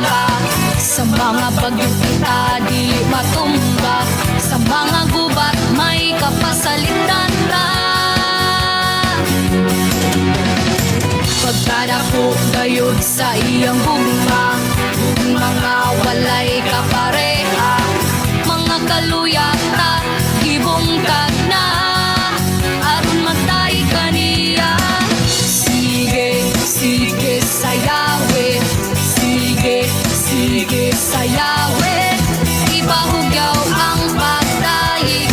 balaka. Sa mga bagyong kita di matumba, sa mga gubat may kapasalitan ta. Pagkadako gayud sa iyang gugma, mga walay kapareha, mga kaluyata gibungkag na aron magtay kaniya. Sige, sige sayawit, sige, sige sayawit, ibahugyaw ang pagdaig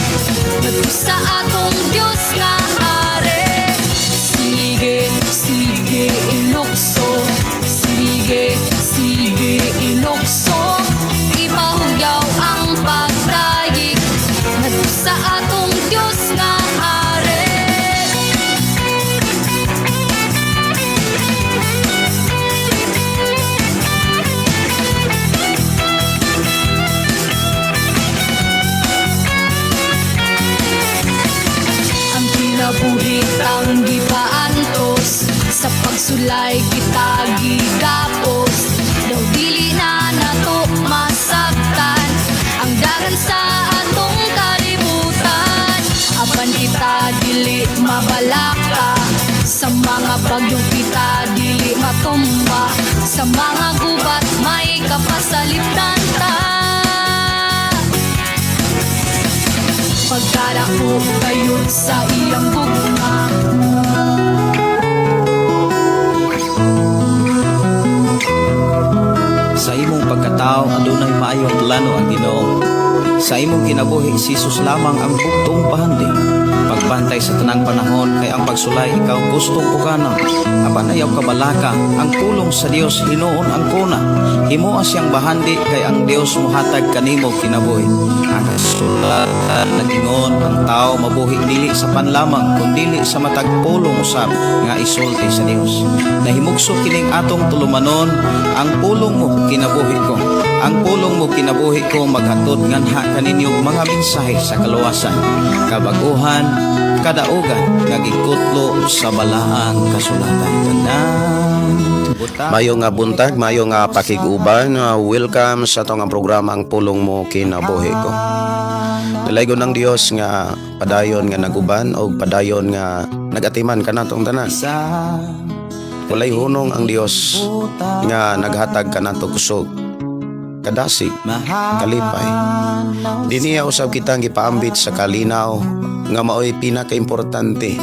ngadto sa atong Dios nga hari. Sige, sige ilukso, sige, sige ilukso, ibahugyaw ang pagdaig ngadto sa atong Dios nga hari. Ang kinabuhit ang gipaantos, sa pagsulay kita gigapos. Daw dili na nato masabtan ang dagan sa atong kalibutan. Apan kita dili mabalaka, sa mga bagyong kita dili matumba, sa mga gubat may kapasalitan ta. Pagkadako gayud sa iyang gugma, Sa imong pagkatao adunay maayong plano ang Ginoo. Sa imong kinabuhi Jesus lamang ang bugtong pahandi. Pagbantay sa tanang panahon kay ang pagsulay ikaw gustong pukana. Apan ayaw kabalaka, ang pulong sa Dios hinuon ang kuna. Himuha siyang bahandi kay ang Dios mohatag kanimo kinabuhi. Ang sulat nagingon ang tao mabuhi dili sa panlamang kundi sa matag pulong usab nga isulti sa Dios. Nahimugso kining atong tulumanon, ang pulong mo kinabuhi ko. Ang pulong mo kinabuhi ko maghatod nganha kaninyong mga mensahe sa kaluwasan, kabaguhan, kadaugan nga gikutlo sa balaang kasulatan. Mayo nga buntag, mayo nga pakiguban. Welcome sa itong programa ang pulong mo kinabuhi ko. Dalaygo ng Dios nga padayon nga naguban o padayon nga nagatiman ka natong tanan. Walay hunong ang Dios nga naghatag ka nato kusog, kadasig, kalipay. Diniya usab kitang gipaambit sa kalinaw nga mao'y pinakaimportante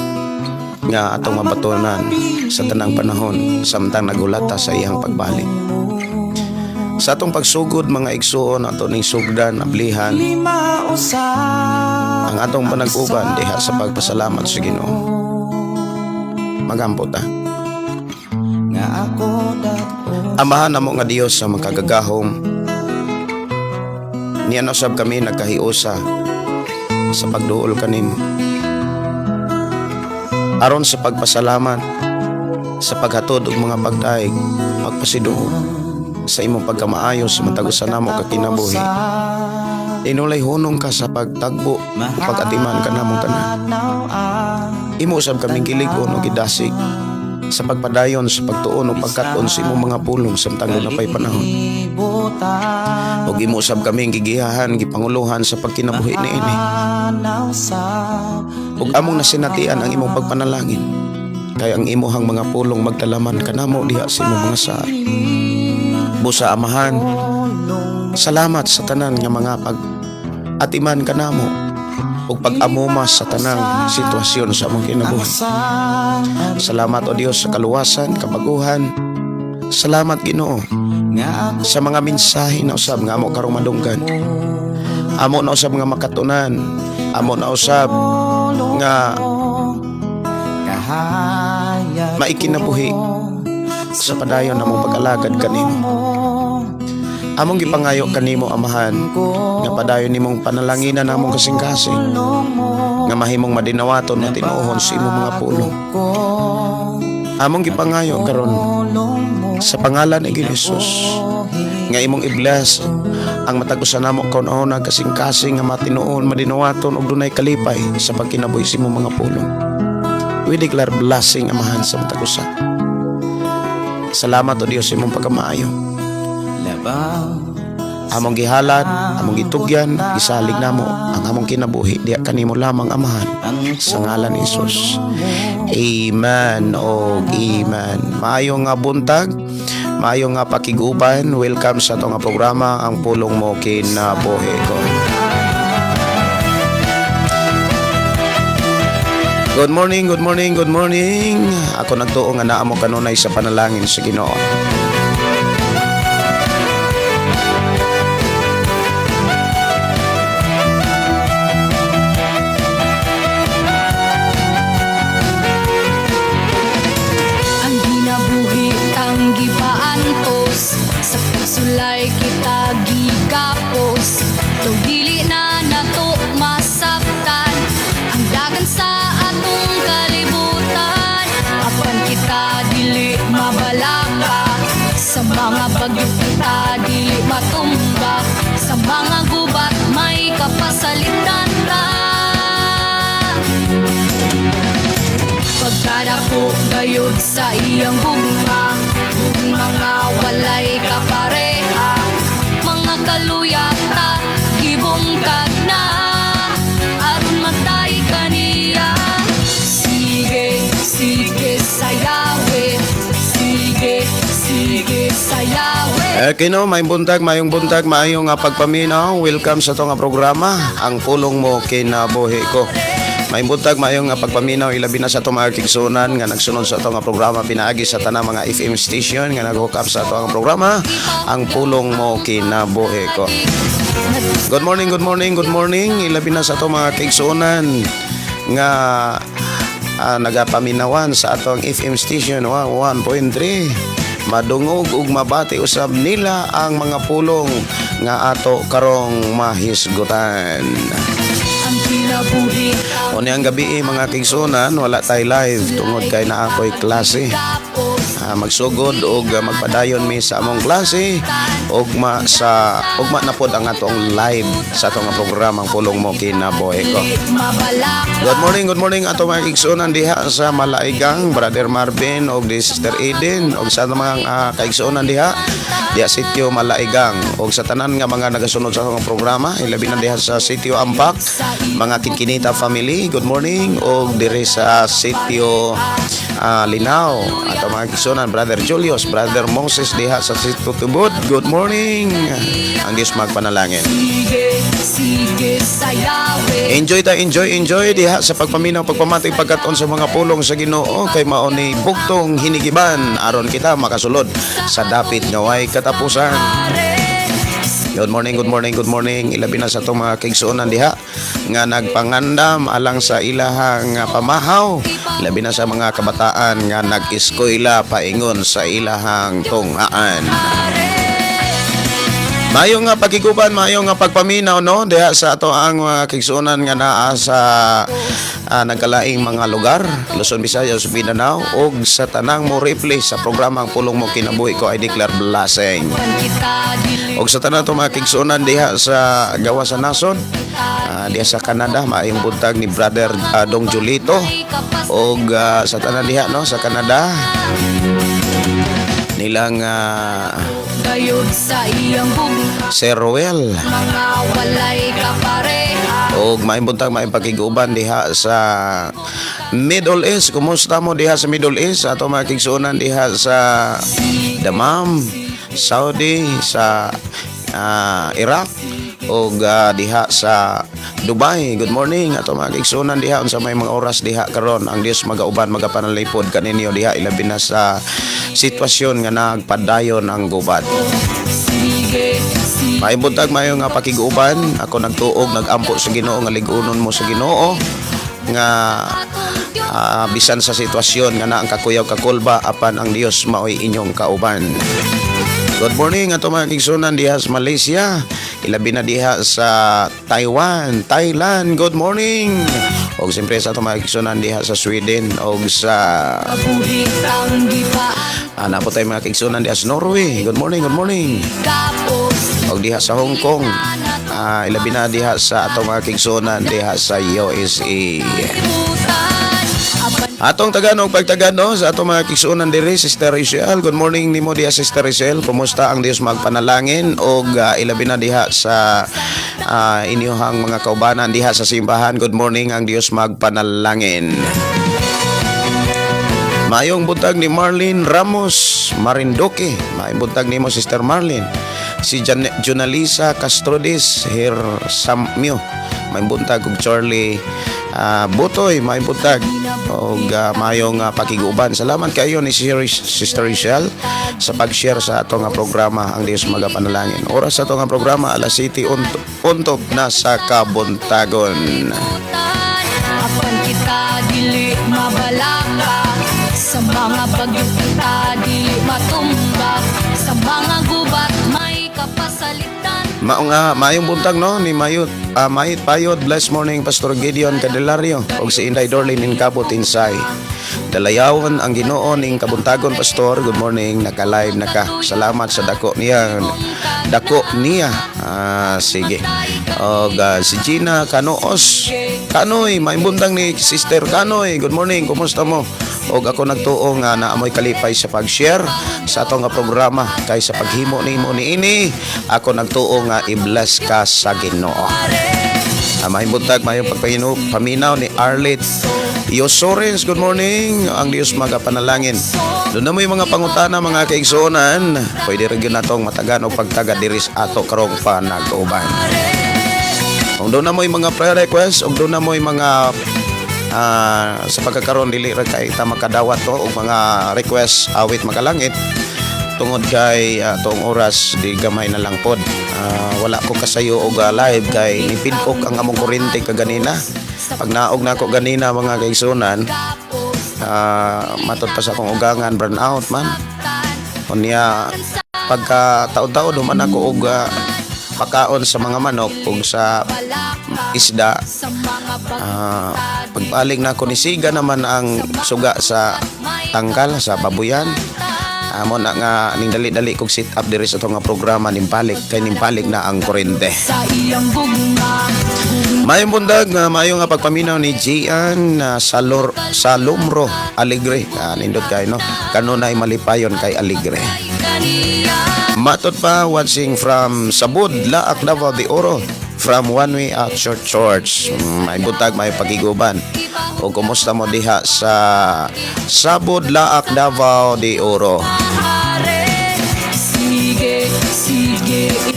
nga atong mabatunan sa tanang panahon samtang nagulata sa iyang pagbalik. Sa atong pagsugod mga igsuon, atong ning sugdan, ablihan ang atong panag-uban diha sa pagpasalamat sa Ginoo. Magampo ta. Amahan namo nga Dios sa makagagahom, niya usab kami nagkahiusa sa pagduol kanimo aron sa pagpasalamat, sa paghatod og mga pagdaig, pagpasiduo sa imong pagkamaayo sa matagusan namo kakinabuhi. Inulay hunong ka sa pagtagbo o pag-atiman ka namong tanan. Imo usab kaming gilig-on o gidasig sa pagpadayon sa pagtuon o pagkat-on sa imong mga pulong samtang napay panahon. Og imo usab kaming gigihahan, gipanguluhan sa pagkinabuhi niini. Ug among nasinatian ang imong pagpanalangin, kay ang imuhang mga pulong magdalaman kanamo diha sa imong mga saad. Busa amahan, salamat sa tanan nga mga pag-atiman kanamo ug pag-amuma sa tanang sitwasyon sa among kinabuhi. Salamat o Dios sa kaluwasan, kabaguhan. Salamat Ginoo sa mga mensahe na usab nga amo karong madunggan. Amo na usab nga makatunan, amo na usab nga maikinabuhi sa padayon namong pag-alagad kanimo. Among gipangayo kanimo amahan nga padayon nimong panalanginan namong kasing-kasing nga mahimong madinawaton na tinuohon sa imong mga pulong. Among gipangayo karon sa pangalan ni Jesus nga imong i-bless ang matagusan namo kaun-on kasing-kasing nga matinuon, madinawaton ug dunay kalipay sa pagkinabuhi sa imong mga pulong. We declare blessing amahan sa matagusan. Salamat o Dios sa imong pagkamaayo. among gihalad, among gitugyan, gisalig namo ang among kinabuhi diya kanimo lamang amahan sa ngalan ni Jesus. Amen o amen. Maayong nga buntag, maayong nga pakiguban. Welcome sa itong programa ang pulong mo kinabuhi ko. Good morning, good morning, good morning. Ako nagtuo nga naa mo kanunay sa panalangin sa Ginoo. Ang ginabuhi kang gipaantos, sa pagsulay kita gigapos. Tug dili na nato masabtan ang dagan sa atong kalibutan. Apan kita dili mabalaka, sa mga bagyo kita dili matumba. Sa mga gubat may kapasalitan ka. Pagkadako gayud sa iyang hugma, mga walay kapareha, mga kaluyata gibungkag na aron matay kaniya. Sige, sige sa Yahweh, sige, sige sa Yahweh. Kino, may buntag, mayong buntag, mayong nga pagpaminaw. Welcome sa itong programa, ang pulong mo kinabuhi ko. May buntag, mayong nga pagpaminaw, ilabi na sa itong mga kigsunan nga nagsunod sa itong programa, pinaagi sa tanang mga FM station nga nag-hook up sa itong programa, ang pulong mo kinabuhi ko. Good morning, good morning, good morning. Ilabi na sa itong mga kigsunan nga nagapaminawan sa atong FM station 101.3. Madungog ug mabati usab nila ang mga pulong nga ato karong mahisgutan. Ang kinabuhi Oni ang gabi mga kigsunan, wala tay live tungod kay naa ko'y klase. Magsugod og magpadayon mi sa among klase ugma na pod ang atong live sa atong programang pulong mo kinabuhi ko. Good morning ato mga kigsunan diha sa Malaigang, Brother Marvin og di Sister Eden og sa mga kigsunan diha sitio Malaigang og sa tanan nga mga nagasunod sa atong programa, ilabi na diha sa sitio Ampak, mga Kinkinita family, good morning og diri sa sitio Linao ato mga kigsunan, Brother Julius, Brother Moses diha sa sitio Tubod, good morning. Ang Diyos magpanalangin. sige sa Yahweh. Enjoy diha sa pagpaminaw pagpamati pagkaton sa mga pulong sa Ginoo kay mao ni bugtong hinigiban aron kita makasulod sa dapit nga way katapusan. Good morning. Ilabi na sa itong mga kigsunan diha nga nagpangandam alang sa ilahang pamahaw. Ilabi na sa mga kabataan nga nag-eskwela paingon sa ilahang tungaan. Mayong nga pagkiguban, mayong nga pagpaminaw no diha sa ato ang mga kigsunan nga naa sa nagkalaing mga lugar, Luzon, Visayas, Mindanao ug sa tanang mo replay sa programang pulong mo kinabuhi ko, I declare blessing. Og sa tanan to mga kigsunan diha sa gawa sa nasod, diha sa Canada, maayong buntag ni Brother Dong Julito og sa tanan diha no sa Canada nilang Gayud sa iyang hugma, Sir Roel mga walay kapareha. og maayong buntag, maayong pakiguban diha sa Middle East. Kumusta mo diha sa Middle East? Ato mga kigsunan diha sa Damam, Saudi, sa Iraq og diha sa Dubai. Good morning ato mga kigsunan diha unsa may mga oras diha karon. Ang Dios magauban magapanalipod kaninyo diha ilabi na sa sitwasyon nga nagpadayon ang gubat. May buntag mayo nga pakiguban, ako nagtuog nagampo sa Ginoo nga lig-unon mo sa Ginoo nga bisan sa sitwasyon nga naang kakuyaw kakulba apan ang Dios maoy inyong kauban. Good morning ato mga kigsunan diha sa Malaysia, ilabi na diha sa Taiwan, Thailand. Good morning. Og siyempre sa ato mga kigsunan diha sa Sweden og sa po tayo mga kigsunan diha sa Norway. Good morning. Og diha sa Hong Kong, ilabi na diha sa ato mga kigsunan diha sa USA. Atong Tagalog pagtagano sa atong mga kigsuonan diri, Sister Rachel. Good morning nimo diha, Sister Rachel. Kumusta ang Dios magpanalangin og ilabi na diha sa inyong mga kaubanan diha sa simbahan. Good morning ang Dios magpanalangin. Mayong buntag ni Marlene Ramos Marindoque. Mayong buntag nimo, Sister Marlene. Si Junalisa Castrodes Her Samyo. Mayong buntag og Charlie Butoy, mayong buntag og mayong pakiguban. Salamat kayo ni Sister Rachel sa pag-share sa atong programa ang Dios magapanalangin. Oras sa atong programa alas 7 untog na sa kabuntagon. Apan kita dili mabalaka, sa mga bagyo kita dili matumba, sa mga gubat may kapasalitan. Mayong buntag no ni Mayut Payod. Blessed morning Pastor Gideon Candelario og si Inday Dorlin in Cabo Tinsay. Dalayawan ang Ginoo ning kabuntagon, Pastor. Good morning, naka-live na ka. Salamat sa dako niya. Sige. Og si Gina Canoos. Kanoy, mayong buntag ni Sister Kanoy. Good morning, kumusta mo? Og ako nagtuo nga naamoy kalipay sa pag-share sa atong programa kay sa paghimo nimo niini. Ako nagtuo nga i-bless ka sa Ginoo. Mayong buntag, mayong paminaw ni Arlet Yosorens. Good morning, ang Dios magapanalangin. Doon na mo yung mga pangutana, mga kaigsuonan. Pwede rin yun natong matagan o pagtaga diris ato karong panag-uban. Kung doon na mo yung mga prayer request, o doon na mo yung mga sa pagkakaroon dili ra kay ta makadawat to og mga request awit makalangit tungod kay tuong oras di gamay na lang pod. Wala ko kasayo og live kay nipidok ang among kuryente kaganina. Pag naog na ako ganina, mga kaigsunan, matud pa sa akong ugangan, burn out man. Unya pagka taon-taon duman ako og pakaon sa mga manok ug sa isda. Pagpalig na ako ni Siga naman ang suga sa tangkal sa babuyan. Amo na nga ning dali-dali kog sit up diri sa tong programa nimpalik kay nimpalik na ang kuryente. Mayong bundag, mayong nga pagpaminaw ni Gian Salumro Alegre. Nindot kay no. Kanunay malipayon kay Alegre. Matod pa watching from Sabud, Laak, Davao de Oro. From One Way at Church. May buntag, may pagiguban. O kumusta mo diha sa Sabud, Laak, Davao de Oro.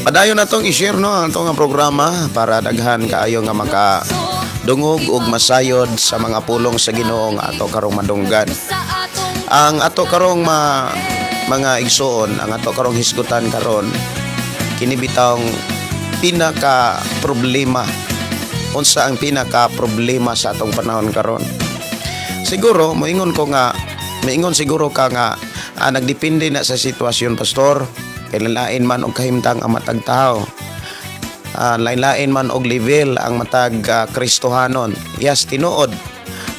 Padayon na tong i-share no ang tong programa para daghan kaayo nga makadungog ug masayod sa mga pulong sa Ginoo nga ato karong madunggan. Ang ato karong mga igsoon, ang ato karong hisgutan karon kini bitawng pinaka problema. Unsa ang pinaka problema sa atong panahon karon? Siguro moingon siguro ka nga nagdepende na sa sitwasyon, Pastor. Lain man og kahimtang ang matag tao. Lain man og level ang matag Kristohanon. Yes, tinuod.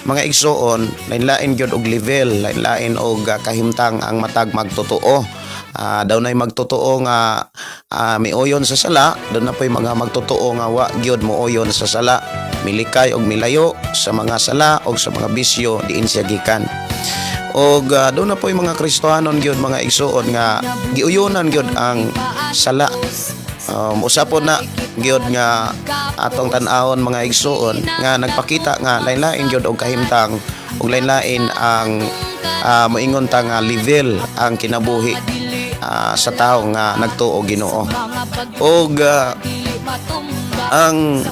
Mga igsoon, lain gyud og level, lain og kahimtang ang matag magtotoo. Daw nay magtotoo nga miuyon sa sala, daw na po'y mga magtotoo nga wa gyud muoyon sa sala. Milikay og milayo sa mga sala og sa mga bisyo diin siya gikan. Og doon na po yung mga Kristohanon gyud, mga igsoon nga giuyonan gyud ang sala. Usapon na gyud nga atong tan-awon, mga igsoon, nga nagpakita nga lain-lain gyud og kahimtang og lain-lain ang moingon ta nga level ang kinabuhi sa tao nga nagtuo Ginoo. Og ang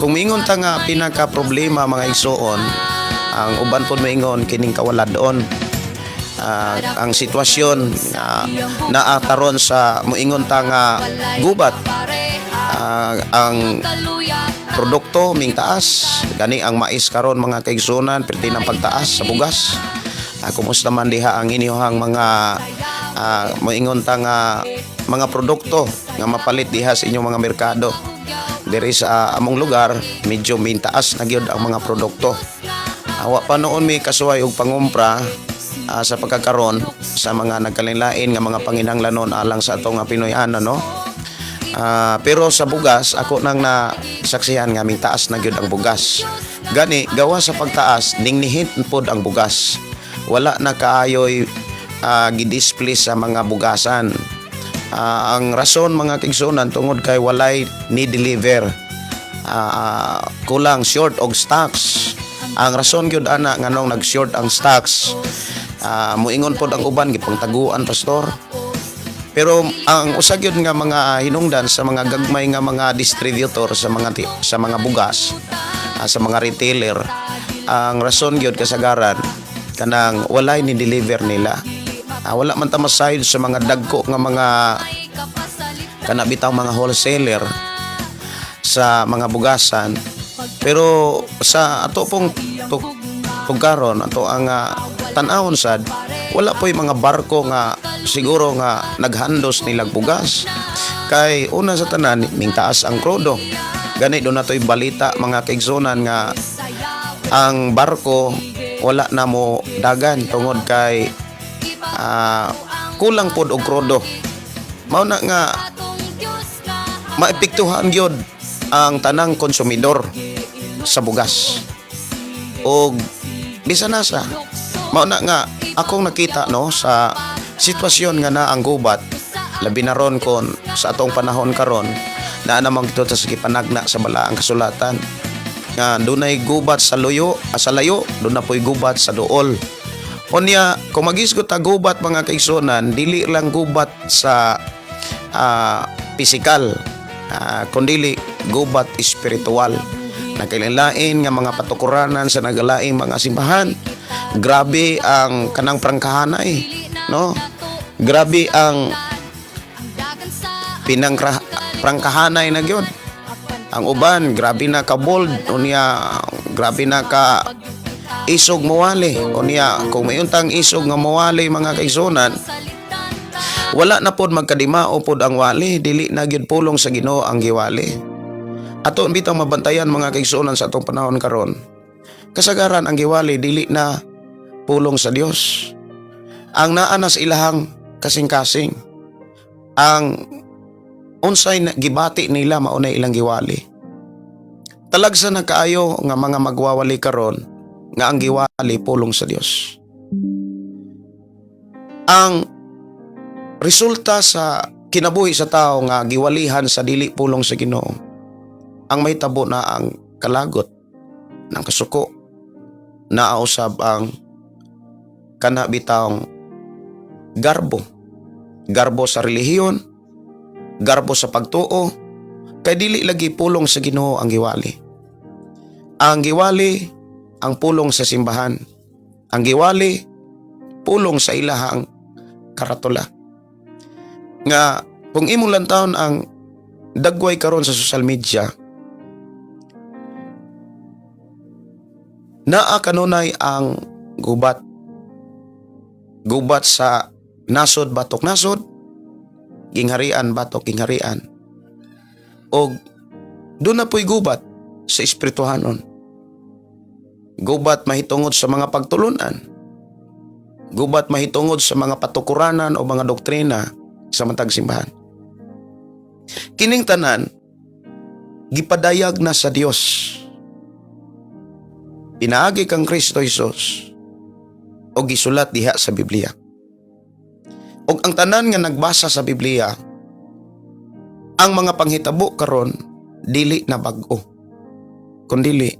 kung moingon ta nga pinaka problema, mga igsoon, ang uban pod moingon kining kawaladon. Ang sitwasyon naataron sa moingon ta nga gubat, ang produkto ming taas gani ang mais karon, mga kaigsunan, perti ng pagtaas sa bugas. Kumusta man diha ang inyohang mga moingon ta nga mga produkto nga mapalit diha sa inyong mga merkado? Diri sa among lugar medyo min taas na gyud ang mga produkto. Wa pa noon may kasuway og pangumpra sa pagkakaron sa mga nagkalinlain nga mga panginahanglanon alang sa atong Pinoy-ano, no? Pero sa bugas ako nang nasaksihan nga ming taas na gyud ang bugas. Gani gawa sa pagtaas ningnihit pod ang bugas. Wala na kaayoy gidisplay sa mga bugasan. Ang rason mga kaigsunan tungod kay walay ni deliver. Kulang short og stocks. Ang rason gyud ana nganong nag-short ang stocks. Muingon pod ang uban gipangtaguan pastor. Pero ang usa gyud nga mga hinungdan sa mga gagmay nga mga distributor sa mga bugas, sa mga retailer, ang rason gyud kasagaran kanang walay ni deliver nila. Wala man ta masayod sa mga dagko nga mga kanabitang mga wholesaler sa mga bugasan. Pero sa ato pong pagkaron ato ang tan-awon sad, wala po'y mga barko nga siguro nga naghandos nilang bugas. Kay una sa tanan mingtaas ang krudo. Gani do na to'y balita mga kaigsunan nga ang barko wala na mo dagan tungod kay kulang pod og krudo. Mao na nga maepektuhan gyud ang tanang konsumidor sa bugas. Og bisan nasa mao na nga akong nakita no sa sitwasyon nga na ang gubat labi na ron kon sa atong panahon karon na namang dito sa gipanagna sa balaang kasulatan nga dunay gubat sa layo doon na po'y gubat sa duol. Unya kung magisgot ta gubat mga kaigsunan, dili lang gubat sa pisikal, kundi gubat espiritual. Nagkailain nga mga patukuranan sa nagalaing mga simbahan. Grabe ang kanang prangkahanay, no? Grabe ang prangkahanay na gyud. Ang uban grabe na ka bold, unya grabe na ka isog mawali. Unya kung mayuntang isog nga mawali mga kaigsunan, wala na pod magkadimao pod ang wali, dili na gyud pulong sa Ginoo ang giwali. Ato bitang mabantayan mga kaigsunan sa atong panahon karon. Kasagaran ang giwali dili na pulong sa Dios. Ang naa na sa ilahang kasing-kasing. Ang unsay gibati nila mao na ilang giwali. Talagsa na kaayo nga mga magwawali karon nga ang giwali pulong sa Dios. Ang resulta sa kinabuhi sa tao nga giwalihan sa dili pulong sa Ginoo, ang may tabo na ang kalagot ng kasuko, naausab ang kanabitang garbo sa relihiyon, garbo sa pagtuo, kay dili lagi pulong sa Ginoo ang giwali. Ang giwali ang pulong sa simbahan. Ang giwali pulong sa ilahang karatula. Nga kung imong lantawon ang dagway karon sa social media, naa kanunay ang gubat sa nasod batok nasod, gingharian batok gingharian, og doon na po'y gubat sa espirituhanon. Gubat mahitungod sa mga pagtulunan, gubat mahitungod sa mga patukuranan o mga doktrina sa matag simbahan. Kining tanan gipadayag na sa Dios. Pinaagi kang Kristo Jesus o gisulat diha sa Biblia. Og ang tanan nga nagbasa sa Biblia, ang mga panghitabo karon dili na bag-o, kundili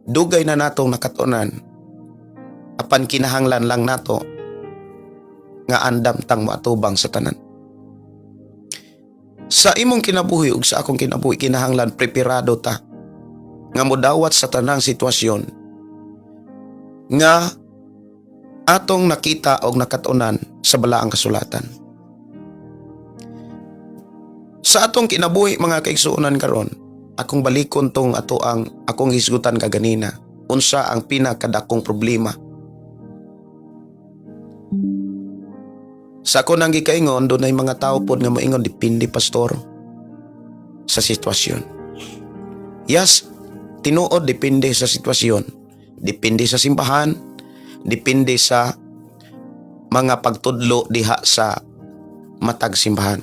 dugay na natong nakatunan, apan kinahanglan lang nato nga andam tang matubang sa tanan. Sa imong kinabuhi ug sa akong kinabuhi, kinahanglan preparado ta nga modawat sa tanang sitwasyon nga atong nakita og nakatunan sa balaang kasulatan. Sa atong kinabuhi mga kaigsuonan karon, akong balikon tong ato ang akong hisgutan kaganina, unsa ang pinakadakong problema. Sa ako nang gikaingon, doon ay mga tao pod nga moingon depende pastor sa sitwasyon. Yes, tinuod depende sa sitwasyon, depende sa simbahan, depende sa mga pagtudlo diha sa matag simbahan.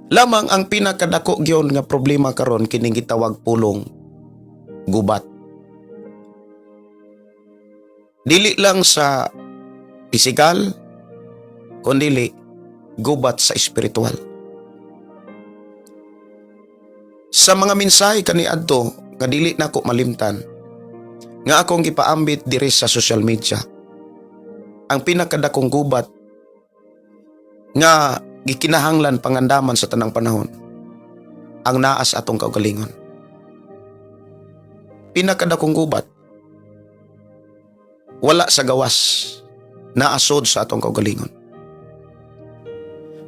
Lamang ang pinakadako gyon nga problema karon kining gitawag pulong gubat. Dili lang sa pisikal, kundi gubat sa espiritual. Sa mga mensahe kaniadto nga dili nako malimtan, nga akong gipaambit diri sa social media, ang pinakadakong gubat nga gikinahanglan pangandaman sa tanang panahon, ang naas atong kaugalingon. Pinakadakong gubat, wala sa gawas, naasod sa atong kaugalingon.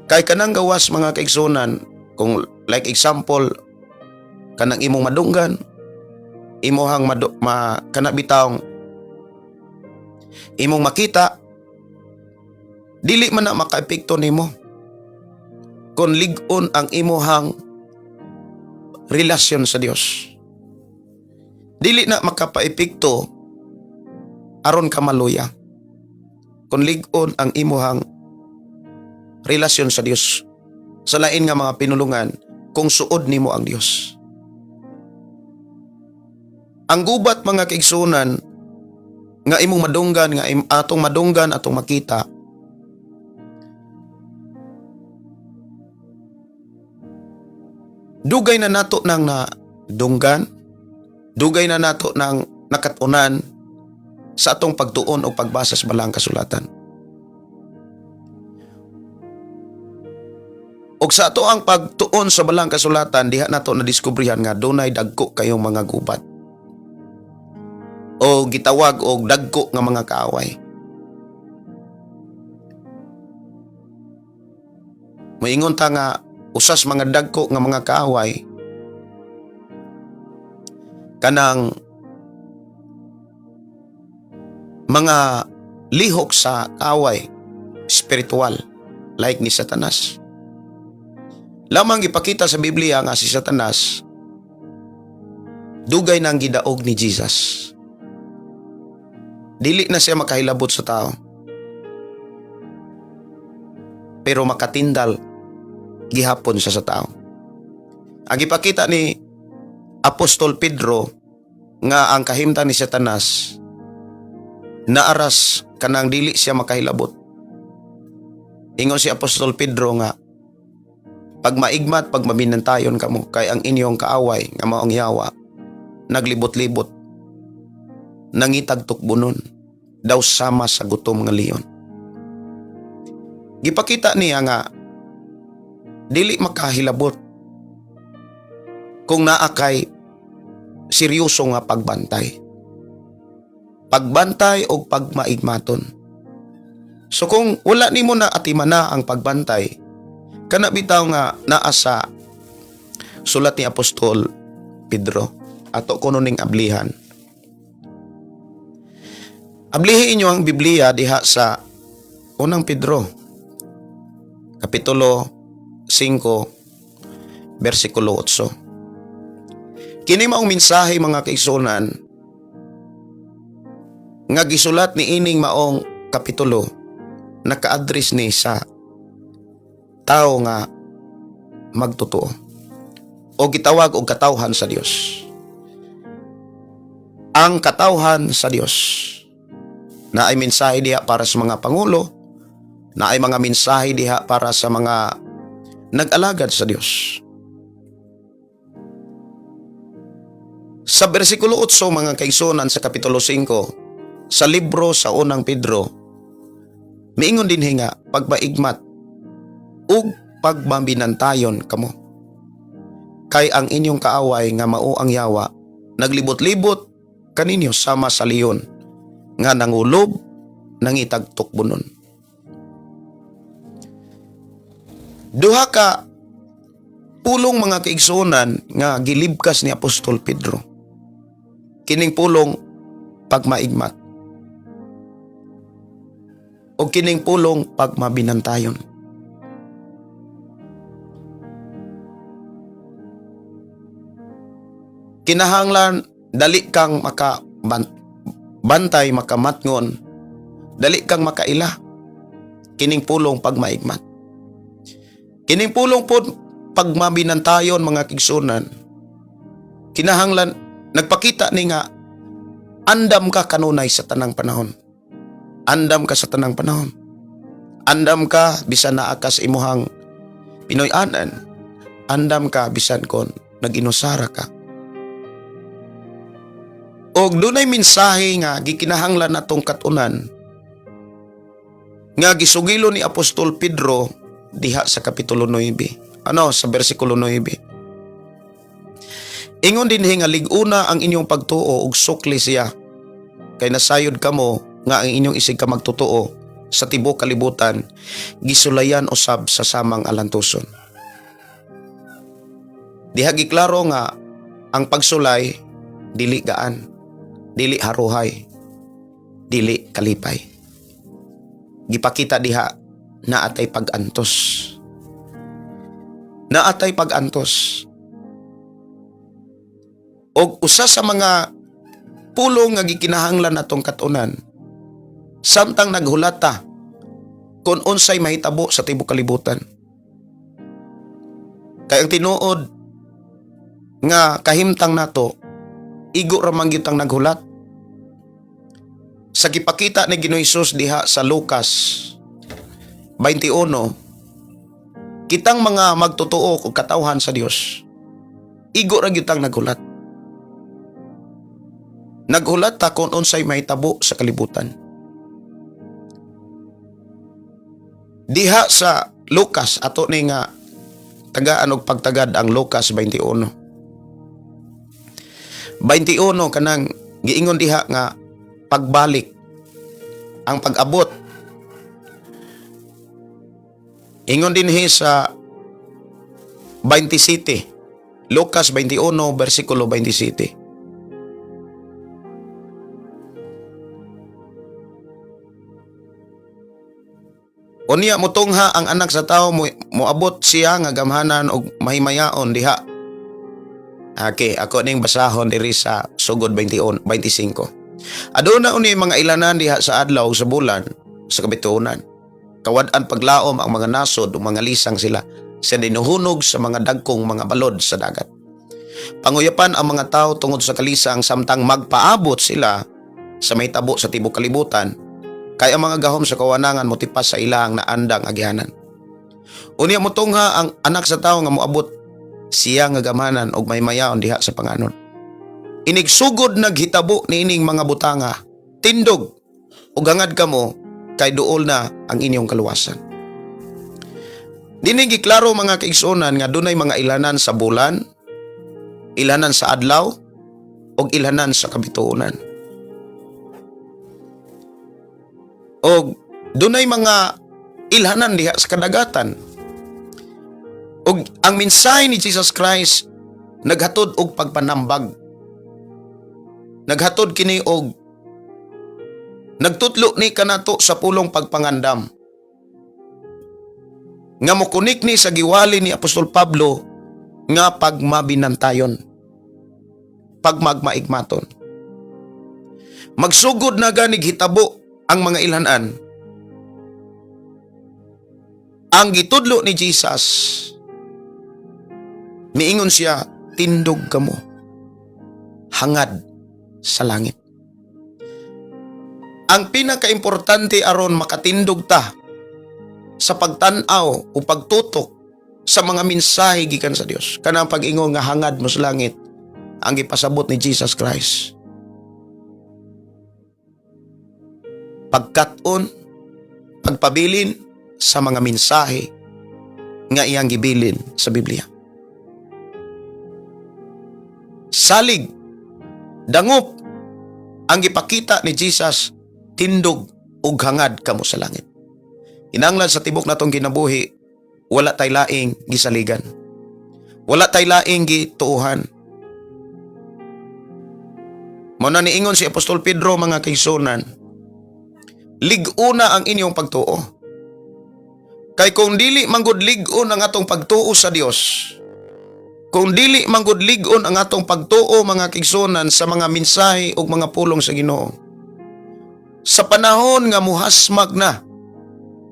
Kay kanang gawas mga kaigsunan, kung like example, kanang imong madunggan, imuhang kanabitawng imong makita, dili man na makaepekto nimo kung lig-on ang imuhang relasyon sa Dios. Dili na makapaepekto aron ka maluya kung lig-on ang imuhang relasyon sa Dios. Sa lain nga mga pinulungan, kung suod nimo ang Dios. Ang gubat mga kaigsunan nga imong madunggan, nga atong madunggan, atong makita, dugay na nato nang nadunggan, dugay na nato nang nakatunan sa atong pagtuon o pagbasa sa Balang Kasulatan. Og sa ato ang pagtuon sa Balang Kasulatan, diha nato nadiskubrihan nga dunay dagko kayong mga gubat o gitawag og dagko nga mga kaaway. Moingon ta nga usas mga dagko nga mga kaaway kanang mga lihok sa kaaway spiritual like ni Satanas. Lamang ipakita sa Biblia nga si Satanas dugay nang gidaog ni Jesus. Dili na siya makahilabot sa tao, pero makatindal gihapon siya sa tao. Ang ipakita ni Apostol Pedro nga ang kahimtang ni Satanas naaras kanang dili siya makahilabot. Ingon si Apostol Pedro nga pag maigmat, pag maminantayon kamo, kay ang inyong kaaway nga maong Yawa naglibot-libot, nangitag tukbunon, daw sama sa gutom nga leon. Gipakita niya nga dili makahilabot kung naa kay seryoso nga pagbantay. Pagbantay o pagmaigmaton. So kung wala nimo na atimana ang pagbantay, kana bitaw nga naa sa sulat ni Apostol Pedro ato kuno ning ablihan. Ablihin inyo ang Biblia diha sa unang Pedro kapitulo 5 versikulo 8. Kini maong mensahe mga kaigsunan nga gisulat ni ining maong kapitulo naka-address ni sa tao nga magtotoo o gitawag og katawhan sa Dios. Ang katawhan sa Dios na ay mensahe diha para sa mga pangulo, na ay mga mensahe diha para sa mga nag-alagad sa Dios. Sa versikulo 8 mga kaigsunan sa kapitulo 5 sa libro sa unang Pedro, miingon din nga pagmaigmat ug pagmabinantayon kamo. Kay ang inyong kaaway nga mao ang Yawa naglibot-libot kaninyo sama sa leon nga nangulob nangitag tukbunon. Duha ka pulong mga kaigsunan nga gilibkas ni Apostol Pedro. Kining pulong pagmaigmat o kining pulong pagmabinantayon. Kinahanglan dali kang bantay, makamatngon, dali kang makaila. Kining pulong pagmaigmat. Kining pulong po pagmabinantayon mga kigsunan, kinahanglan nagpakita ni nga andam ka kanunay sa tanang panahon. Andam ka sa tanang panahon. Andam ka bisan naa ka sa imuhang Pinoy-anan. Andam ka bisan kon nag-inusara ka. Og dunay mensahe nga gikinahanglan natong katunan nga gisugilo ni Apostol Pedro diha sa kapitulo 9. Sa bersikulo 9. Ingon dinhi nga lig-una ang inyong pagtuo ug sukli siya. Kay nasayod kamo nga ang inyong isig ka magtotoo sa tibuok kalibutan gisulayan usab sa samang alantuson. Diha giklaro nga ang pagsulay dili gaan, dili haruhay, dili kalipay. Gipakita diha na atay pag-antos. Na atay pag-antos. Og usa sa mga pulong nga gikinahanglan natong katunan samtang naghulata kung unsay mahitabo sa tibuok kalibutan. Kay ang tinuod nga kahimtang nato igo ra man gyud ang naghulat. Sa gipakita ni Ginoong Hesus diha sa Lucas 21, kitang mga magtotoo og katawhan sa Dios, igo ra gyud ang naghulat. Naghulat ta kung unsay mahitabo sa kalibutan. Diha sa Lucas ato ni nga tagaan og pagtagad ang Lucas 21. 21 kanang giingon diha nga pagbalik ang pag-abot. Ingon dinhi sa 27, Lucas 21 bersikulo 27. Unya motungha ang anak sa tao moabot siya nga gamhanan og mahimayaon diha. Okay, ako ning basahon diri sa sugod 25. Aduna uni mga ilanan diha sa adlaw sa bulan sa kabitunan. Kawad-an paglaom ang mga nasod ug mga lisang sila sa dinuhunog sa mga dagkong mga balod sa dagat. Panguyapan ang mga tao tungod sa kalisang samtang magpaabot sila sa mahitabo sa tibuok kalibutan. Kaya ang mga gahom sa kawanangan motipas sa ilang na andang agihanan. Unya motungha ang anak sa tao nga moabot siya nga gamanan og maymayaon diha sa panganon. Inigsugod naghitabo niining mga butanga, tindog ug hangad kamo kay duol na ang inyong kaluwasan. Dini giklaro mga kaigsuonan nga dunay mga ilanan sa bulan, ilanan sa adlaw ug ilanan sa kabituonan. Og dunay mga ilhanan diha sa kadagatan. Og ang mensahe ni Jesus Christ naghatod og pagpanambag. Naghatod kini og nagtutlo ni kanato sa pulong pagpangandam. Nga mokunik ni sa giwali ni Apostol Pablo nga pagmabinantayon, pagmagmaigmaton. Magsugod na ganig hitabo ang mga ilhanan. Ang gitudlo ni Jesus, miingon siya, tindog kamo, hangad sa langit. Ang pinakaimportante aron makatindog ta sa pagtanaw o pagtutok sa mga mensahe gikan sa Dios. Kanang pag-ingon nga hangad mo sa langit, ang gipasabot ni Jesus Christ. Pagkat-on, pagpabilin sa mga mensahe nga iyang gibilin sa Biblia. Salig, dangop, ang gipakita ni Jesus, tindog ug hangad kamo sa langit. Hinanglan sa tibok natong kinabuhi, wala tay laing gisaligan. Wala tay laing gituuhan. Mao na niingon si Apostol Pedro mga kaigsuonan, lig-una ang inyong pagtuo. Kay kung dili manggod lig-on ang atong pagtuo sa Dios, kung dili manggod lig-on ang atong pagtuo mga kaigsuonan sa mga mensahe ug mga pulong sa Ginoo, sa panahon nga muhasmag na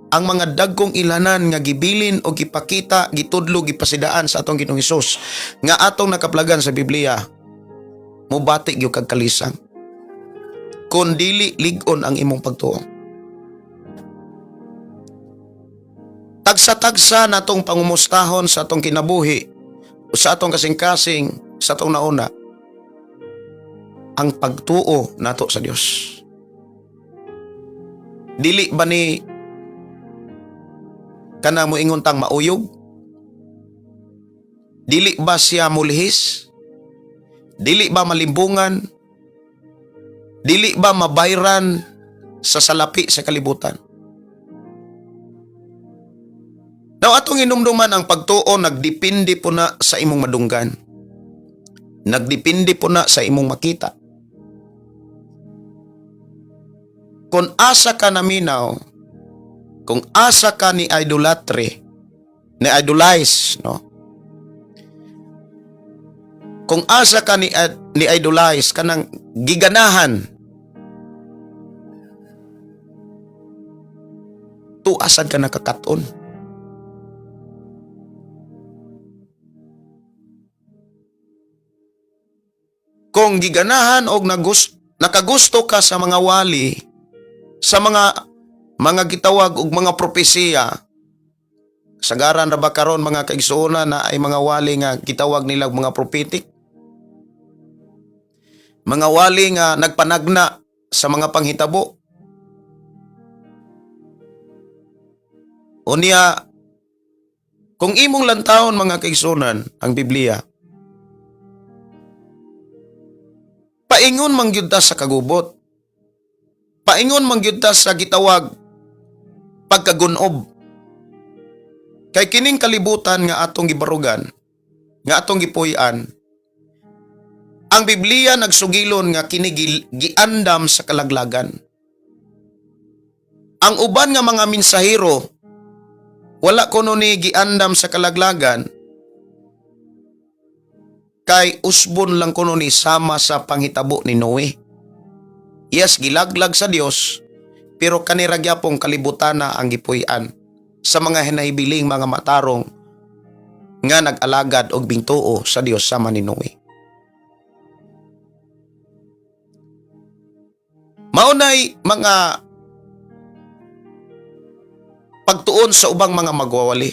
ang mga dagkong ilanan nga gibilin o gipakita, gitudlo, gipasidaan sa atong Ginoong Hesus nga atong nakaplagan sa Biblia, mubati gyud kag kalisang. Kun dili lig-on ang imong pagtuo. Tagsa-tagsa natong pangumustahon sa atong kinabuhi o sa atong kasing-kasing sa atong nauna ang pagtuo nato sa Dios. Dili ba ni kana mo ingon tang mauyog? Dili ba siya mulihis? Dili ba malimbungan? Dili ba mabayran sa salapi sa kalibutan? Now atong inumduman ang pagtuo nagdepende po na sa imong madunggan. Nagdepende po na sa imong makita. Kung asa ka naminaw, kung asa ka ni idolatry, ni idolize, no? Kung asa ka ni idolize, kanang giganahan, tuasan ka nakakaton. Kung giganahan o nakagusto ka sa mga wali, sa mga gitawag og mga propesiya, sagaran ra ba karon mga kaigsuonan na ay mga wali nga gitawag nila mga prophetic, mga wali nga nagpanagna sa mga panghitabo. Unya, kung imong lantawon mga kaigsuonan ang Biblia, paingon man gyud ta sa kagubot. Paingon man gyud ta sa gitawag pagkagunob. Kay kining kalibutan nga atong gibarugan, nga atong gipuy-an, ang Biblia nagsugilon nga kini giandam sa kalaglagan. Ang uban nga mga mensahero wala kuno ni giandam sa kalaglagan, kay usbon lang kuno ni sama sa panghitabo ni Noe. Yes, gilaglag sa Dios, pero kanira gyapong kalibutan na ang gipuy-an sa mga hinahibiling mga matarong nga nag-alagad og bingtuo sa Dios sama ni Noe. Maunay mga pagtuon sa ubang mga magwawali.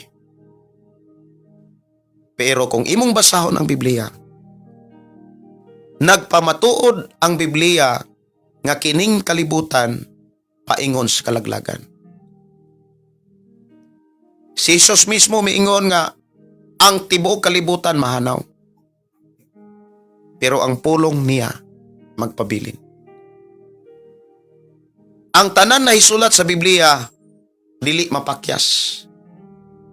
Pero kung imong basahon ang Biblia, nagpamatuod ang Biblia nga kining kalibutan paingon sa kalaglagan. Si Jesus mismo miingon nga ang tibuok kalibutan mahanaw, pero ang pulong niya magpabilin. Ang tanan na hisulat sa Biblia dili mapakyas,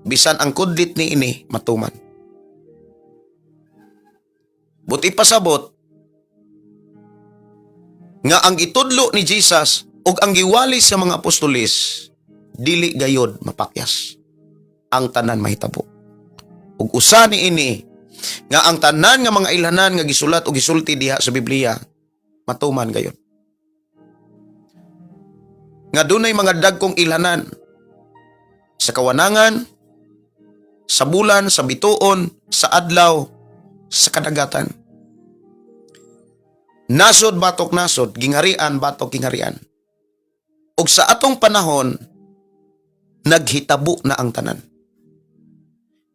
bisan ang kudlit ni ini matuman. Buti pasabot nga ang itudlo ni Jesus ug ang giwali sa mga apostolis dili gayod mapakyas. Ang tanan mahitabo. Ug usa ni ini nga ang tanan nga mga ilhanan nga gisulat o gisulti diha sa Biblia matuman gayod. Nga dunay mga dagkong ilhanan sa kawanangan, sa bulan, sa bituon, sa adlaw, sa kadagatan. Nasod batok nasod, gingharian batok gingharian. Ug sa atong panahon, naghitabo na ang tanan.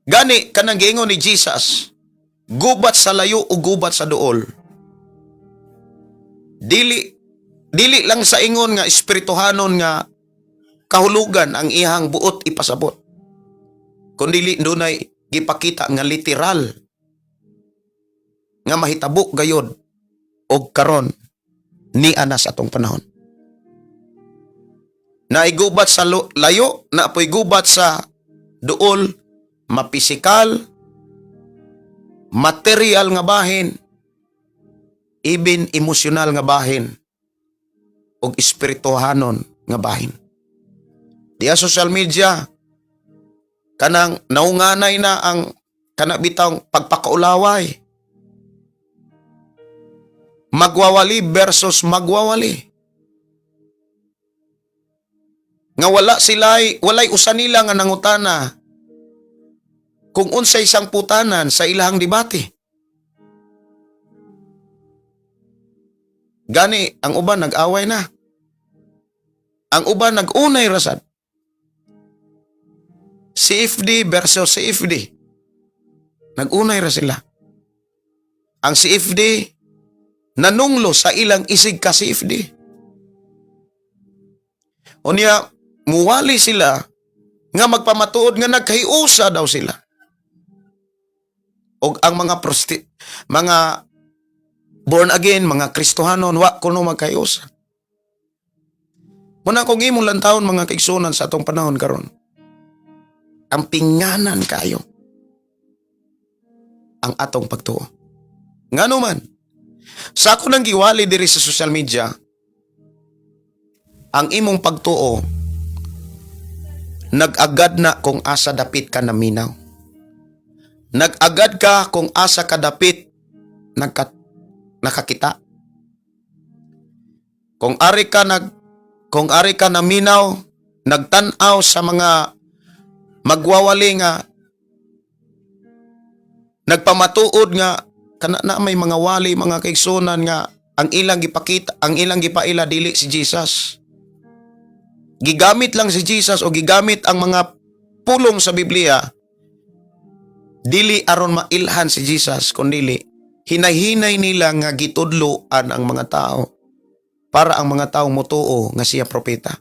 Gani kanang giingon ni Jesus, gubat sa layo o gubat sa duol. Dili lang sa ingon nga espirituhanon nga kahulugan ang iyang buot ipasabot. Kundi dunay gipakita nga literal nga mahitabo gayod og karon ni anas atong panahon. Naigubat sa layo, naapoy gubat sa duol, mapisikal, material nga bahin, even emosyonal nga bahin, og espirituhanon nga bahin. Diya social media, kanang naunganay na ang kanabitang pagpakaulaway. Magwawali versus magwawali. nga walay usa nila nga nangutana kung unsay isang putanan sa ilahang debate. Gani, ang uban nag-away na. Ang uban nag-unay rasad. CFD versus CFD. Nag-unay ra sila. Ang CFD nanunglo sa ilang isig ka CFD. Unya, muwali sila nga magpamatuod nga nagkahiusa daw sila. O ang mga born again, mga Kristohanon, wa kuno magkahiusa. Muna kung imong lantawon mga kaigsunan sa atong panahon karon. Ang pinganan kayo ang atong pagtuo. Ngano man, sa ako nang giwali diri sa social media, ang imong pagtuo nag-agad na kung asa dapit ka naminaw. Nag-agad ka kung asa ka dapit nakakita. Kung ari ka naminaw, nagtan-aw sa mga magwawali nga nagpamatuod nga kana na may mga wali, mga kaigsunan nga ang ilang gipaila dili si Jesus. Gigamit lang si Jesus o gigamit ang mga pulong sa Biblia dili aron mailhan si Jesus, kundi hinay-hinay nila nga gitudloan ang mga tao para ang mga tao motuo nga siya propeta.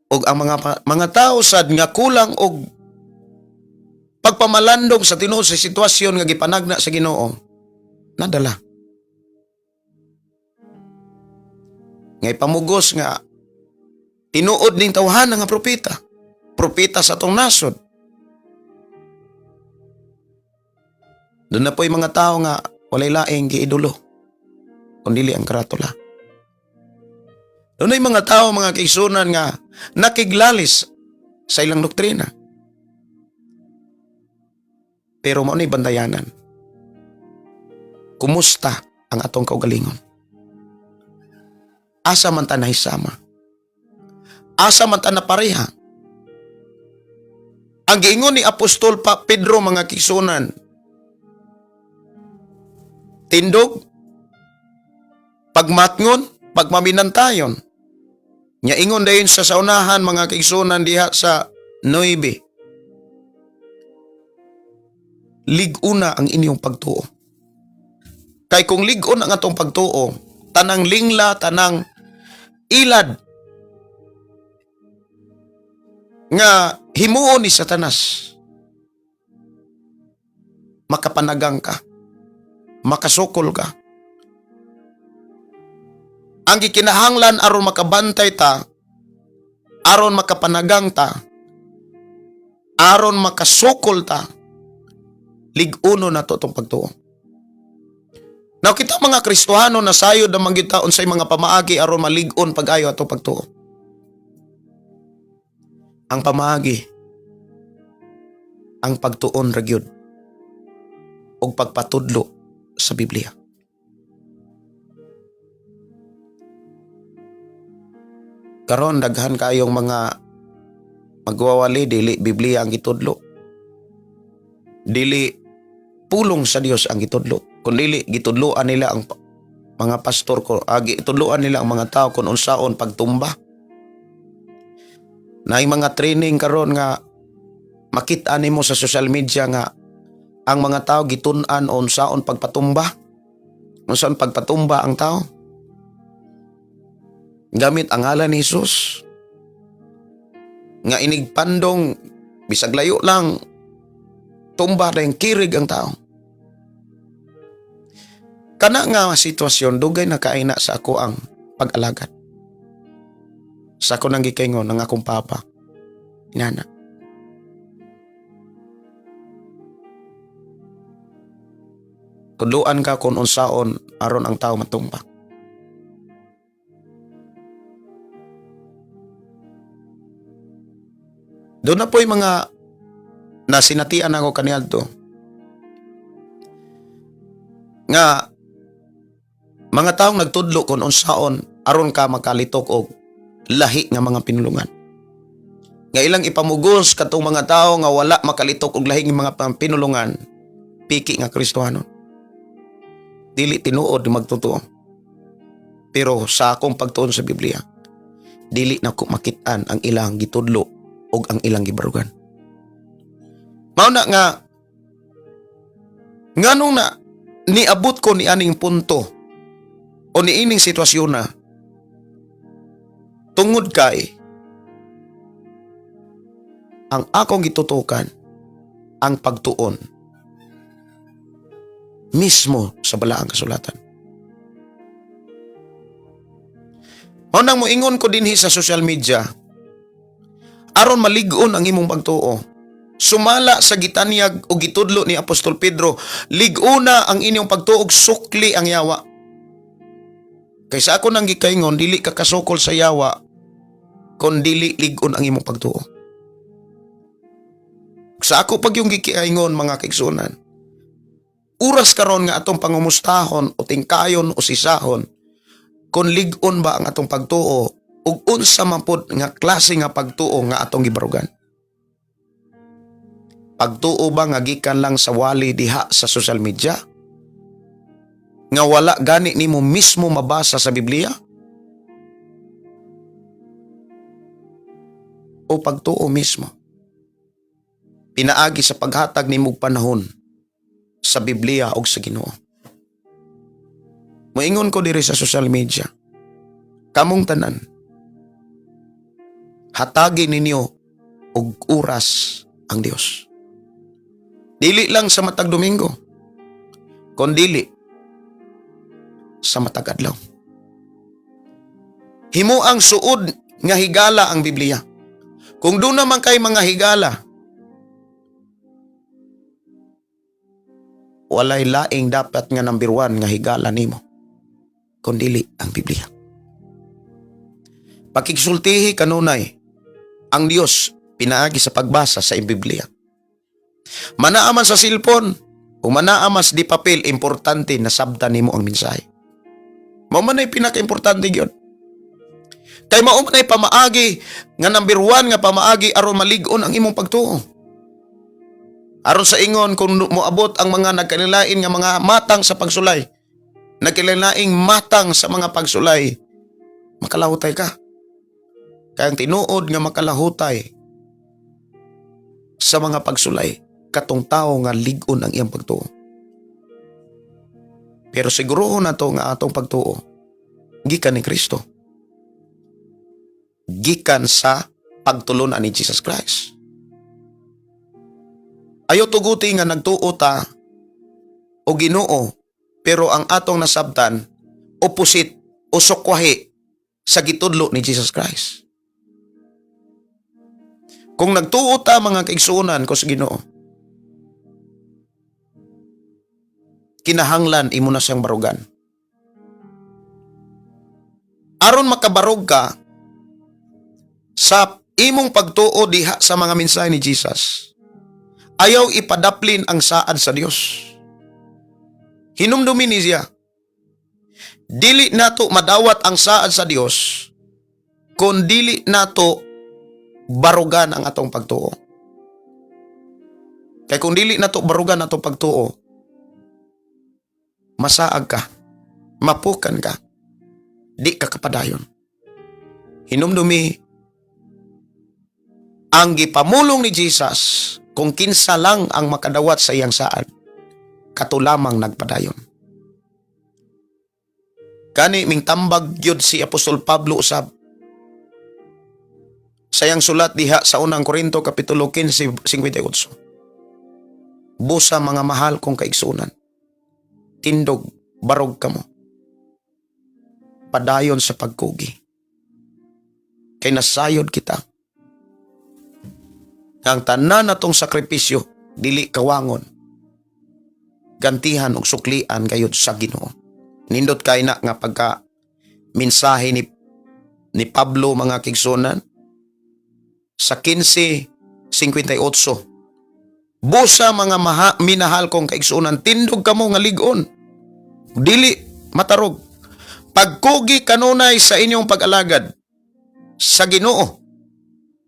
Og ang mga tao sad nga kulang og pagpamalandong sa tinuod sa sitwasyon nga gipanagna sa Ginoo, nadala. Ngay pamugos nga tinuod ning tawhana nga propeta sa atong nasod. Doon na po'y mga tao nga walay laing giidolo kundi ang karatula. Doon ay mga tao, mga kaigsunan nga nakiglalis sa ilang doktrina. Pero mao ni bandayanan. Kumusta ang atong kaugalingon? Asa man ta nahisama? Asa man ta napareha? Ang giingon ni Apostol Pedro, mga kaigsunan, tindog, pagmatngon, pagmaminantayon. Nya ingon dayon sa saunahan, mga kaigsunan, diha sa 9. Lig-una ang inyong pagtuo. Kay kung lig-on ang atong pagtuo, tanang lingla, tanang ilad nga himuon ni Satanas, makapanagang ka, makasukol ka. Ang gikinahanglan aron makabantay ta, aron makapanagang ta, aron makasukol ta, lig-uno na to itong pagtuo. Now kita mga Kristohano na sayod na manggitaon sa mga pamaagi aron malig-on pag-ayo atong pagtuo. Ang pamaagi, ang pagtuon ra gyud og pagpatudlo sa Biblia. Karon daghan kayong mga magwawali dili Biblia ang gitudlo. Dili pulong sa Dios ang gitudlo. Kundi gitudloan nila ang mga pastor ko, gitudloan nila ang mga tao kung unsaon pagtumba. Naay mga training karon nga makita nimo sa social media nga ang mga tao gitun-an unsaon pagpatumba. Unsaon pagpatumba ang tao? Gamit ang ngalan ni Jesus. Nga inigpandong bisag layo lang tumba na yung kirig ang tao. Kana nga sitwasyon dugay na kaina sa ako ang pag-alagad. Sa ako nang gikaingon ng akong papa. Inana. Tudloan ka kung unsaon aron ang tao matumba. Doon na po yung mga nasinatian ako kaniadto nga Mga taong nagtudlo kung unsaon aron ka makalitok og lahi nga mga pinulungan. Nga ilang ipamugos katong mga tao nga wala makalitok og lahi nga mga pinulungan, piki nga Kristohanon. Dili tinuod magtotoo. Pero sa akong pagtuon sa Biblia, dili na ko makitaan ang ilang gitudlo og ang ilang gibarugan. Mao na nga nganong na niabot ko ni aning punto o niining sitwasyon na tungod kay ang akong gitutukan ang pagtuon mismo sa balaang kasulatan. Mao nang moingon ko dinhi sa social media aron malig-on ang imong pagtuo. Sumala sa gitanyag o gitudlo ni Apostol Pedro, lig-una ang inyong pagtuo og sukli ang yawa. Kaysa ako nang gikaingon, dili ka kasukol sa yawa, kon dili lig-on ang imong pagtuo. Sa ako pag yung gikaingon mga kaigsunan, uras karon nga atong pangumustahon o tingkayon o sisahon, kon lig-on ba ang atong pagtuo ug unsa man pod nga klase nga pagtuo nga atong gibarugan. Pagtuo ba nga gikan lang sa wali diha sa social media? Nga wala gani nimo mismo mabasa sa Biblia? O pagtuo mismo pinaagi sa paghatag nimo panahon sa Biblia o sa Ginoo? Moingon ko diri sa social media, kamong tanan, hatagi ninyo og oras ang Dios. Dili lang sa matag Domingo, kondili sa matag adlaw. Himo ang suod nga higala ang Biblia. Kung doon naman kay mga higala, walay laing dapat nga number 1 nga higala nimo, kondili ang Biblia. Pakigsultihi kanunay, ang Dios pinaagi sa pagbasa sa Biblia. Manaaman sa cellphone o manaamas di papel, importante na sabtan nimo ang mensahe. Mao man ay pinaka-importante gyud. Kay mao man ay pamaagi nga number 1 nga pamaagi aron malig-on ang imong pagtuo. Aron sa ingon kung moabot ang mga nagkanilain nga mga matang sa pagsulay, nagkanilaing matang sa mga pagsulay, makalahutay ka. Kaya ang tinuod nga makalahutay sa mga pagsulay, katong tao nga lig-on ang iyang pagtuo. Pero sigurohon na to nga atong pagtuo gikan ni Kristo, gikan sa pagtulunan ni Jesus Christ. Ayaw tuguti nga nagtuo ta o Ginoo, pero ang atong nasabtan opposite o sukwahi sa gitudlo ni Jesus Christ. Kung nagtuo ta mga kaigsuonan ko sa Ginoo, kinahanglan imo na siyang barugan. Aron makabarog ka sa imong pagtuo diha sa mga mensahe ni Jesus, ayaw ipadaplin ang saad sa Dios. Hinumdumin niya, dili nato madawat ang saad sa Dios kung dili nato barugan ang atong pagtuo. Kaya kung dili nato barugan atong pagtuo, masaag ka, mapukan ka, di ka kapadayon. Hinumdumi, ang gipamulong ni Jesus, kung kinsa lang ang makadawat sa iyang saad, kato lamang nagpadayon. Kani ming tambag gyud si Apostol Pablo usab sa iyang sulat diha sa unang Korinto kapitulo 15:58. Busa mga mahal kong kaigsunan, tindog, barog ka mo, padayon sa pagkugi. Kay nasayod kita. Ang tanan natong sakripisyo, dili kawangon, gantihan og suklian gayud sa Ginoo. Nindot kay na nga pagka mensahe ni Pablo mga kigsunan sa 15:58. Busa mga minahal kong kaigsunan, tindog kamo nga lig-on, dili matarog, Pagkugi kanunay sa inyong pag-alagad sa Ginoo,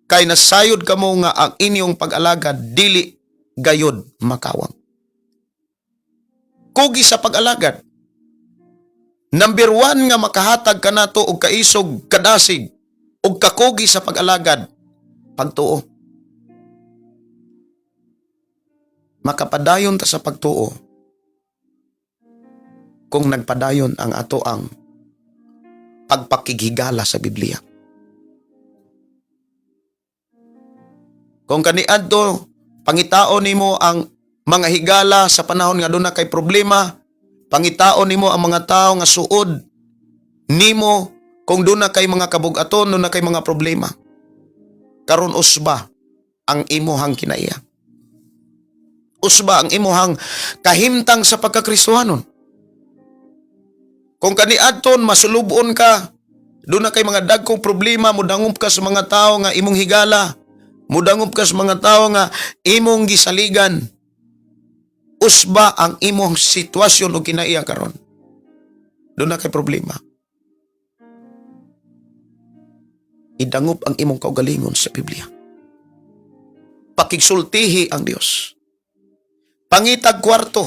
kay nasayod kamo nga ang inyong pag-alagad dili gayod makawang. Kugi sa pag-alagad. Number 1 nga makahatag ka nato og kaisog, kadasig, og kakugi sa pag-alagad, pagtuo. Makapadayon ta sa pagtuo kung nagpadayon ang ato ang pagpakigigala sa Biblia. Kung kaniadto pangitaon nimo ang mga higala sa panahon nga doon na kay problema, pangitaon nimo ang mga tao nga suod nimo kung doon na kay mga kabug-aton, doon na kay mga problema. Karon usba ang imuhang kinaiya. Usba ang imuhang kahimtang sa pagkakristohanon. Kung kaniadton masulubon ka, doon na kay mga dagkong problema, mudangop ka sa mga tao nga imong higala, mudangop ka sa mga tao nga imong gisaligan. Usba ang imong sitwasyon o kinaiya karon. Doon na kay problema. Idangop ang imong kaugalingon sa Biblia. Pakigsultihi ang Dios. Pangitag kwarto,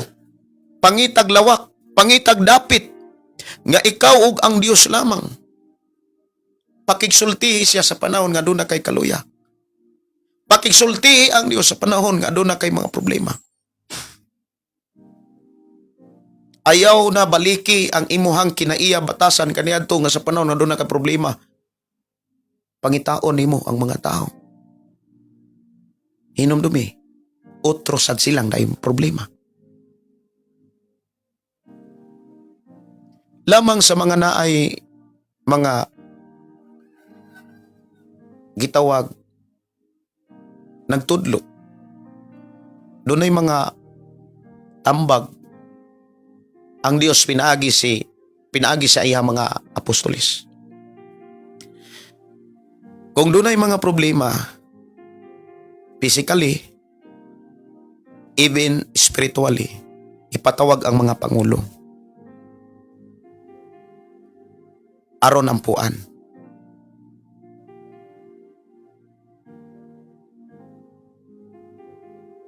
pangitag lawak, pangitag dapit, nga ikaw ug ang Dios lamang. Pakigsultihi siya sa panahon nga doon na kay kaluya. Pakigsultihi ang Dios sa panahon nga doon na kay mga problema. Ayaw na baliki ang imuhang kinaiya batasan kaniadto nga sa panahon nga doon na kay problema. Pangitaon nimo ang mga tao. Hinumdumi, otro sad silang dayon problema. Lamang sa mga naay mga gitawag nagtudlo. Doon ay mga tambag ang Dios pinaagi sa iya mga apostolis. Kung doon ay mga problema, physically, even spiritually, ipatawag ang mga pangulo. Aron ampuan.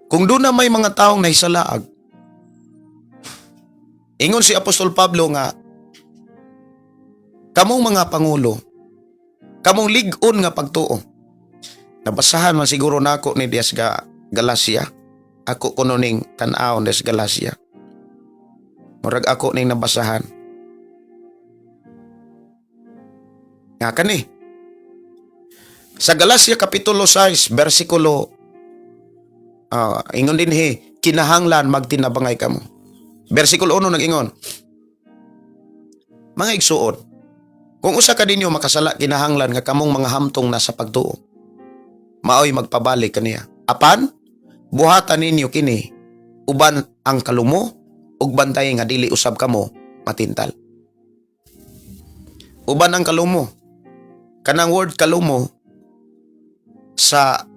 Kung doon na may mga taong nahisalaag, ingon si Apostol Pablo nga, kamong mga pangulo, kamong lig-on nga pagtuo. Nabasahan man siguro nako ni Dias Galacia. Ako kuno ning tan-aon des Galacia. Murag ako ning nabasahan. Nga kani. Sa Galacia Kapitulo 6, versikulo ingon din kinahanglan magtinabangay kamo. Versikulo 1 nag-ingon, mga igsuon, kung usa ka ninyo makasala kinahanglan nga kamong mga hamtong nasa pagtuo, maoy magpabalik kaniya. Apan, buhatan ninyo kini, uban ang kalumo, ug bantay nga dili usab kamo matintal. Uban ang kalumo. Kanang word kalumo sa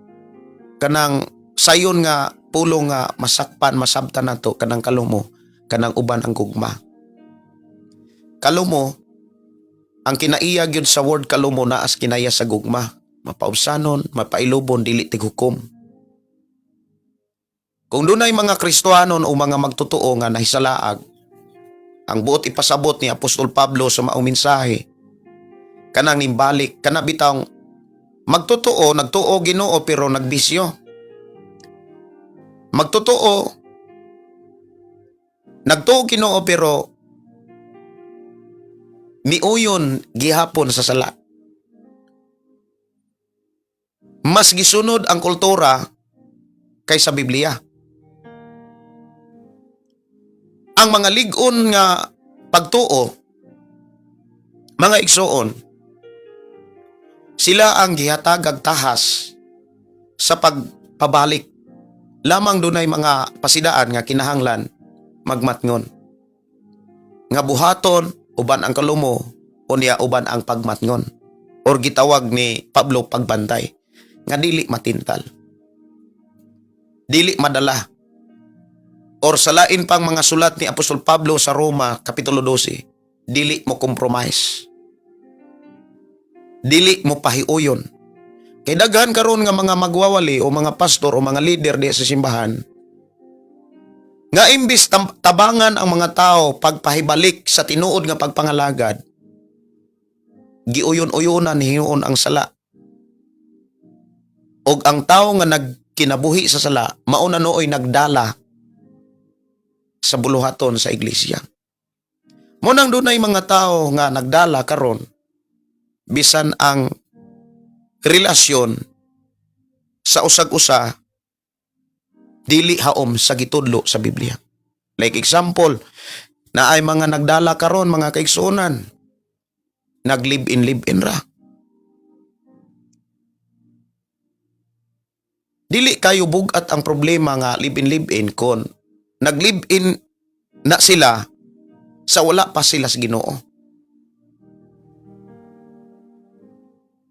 kanang sayon nga pulong nga masakpan, masabtan nato kanang kalumo, kanang uban ang gugma. Kalumo, ang kinaiya gyud sa word kalumo naas kinaya sa gugma, mapaubsanon, mapailubon, dili tighukom. Kung dunay mga Kristohanon o mga magtotoo nga nahisalaag, ang buot ipasabot ni Apostol Pablo sa maong mensahe, kanang nimbalik, kana bitang magtotoo, nagtuo Ginoo pero nagbisyo. Magtotoo, nagtuo Ginoo pero miuyon gihapon sa sala. Mas gisunod ang kultura kaysa Biblia. Ang mga lig-on nga pagtuo, mga igsoon, sila ang gihatag tahas sa pagpabalik. Lamang dunay mga pasidaan nga kinahanglan magmatngon. Nga buhaton, uban ang kalumo, unya uban ang pagmatngon. Or gitawag ni Pablo pagbantay, nga dili matintal. Dili madala. Or sa lain pang mga sulat ni Apostol Pablo sa Roma, Kapitulo 12, dili mo compromise. Dili mo pahiuyon. Kay daghan karon nga mga magwawali o mga pastor o mga leader di sa simbahan nga imbis tabangan ang mga tao pagpahibalik sa tinuod nga pagpangalagad, giuyon-uyonan hinuon ang sala. Og ang tao nga nagkinabuhi sa sala, mauna nooy nagdala sa buluhaton sa iglesia. Munang dunay mga tao nga nagdala karon bisan ang relasyon sa usag-usa dili haom sa gitudlo sa Biblia. Like example, na ay mga nagdala karon mga kaigsuonan, live-in ra. Dili kayo bugat ang problema nga live-in kon nag-live-in na sila sa wala pa sila sa Ginoo.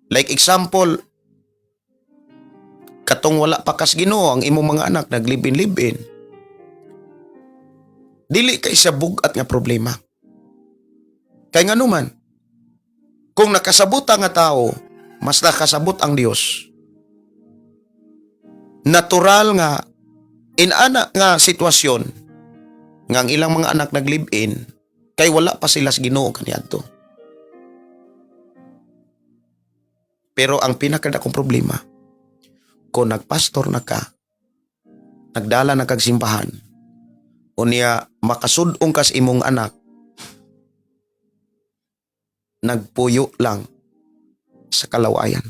Like example, katong wala pa kas Ginoo ang imong mga anak nag-live-in. Dili kay sa bugat nga problema. Kay nga naman, kung nakasabot nga tao, mas nakasabot ang Dios. Natural nga inana nga sitwasyon nga ang ilang mga anak nag-live-in kay wala pa sila sa Ginoo kaniadto. Pero ang pinakadakong problema, kung nagpastor na ka, nagdala na kag simbahan, o niya makasudong kas imong anak, nagpuyo lang sa kalawayan.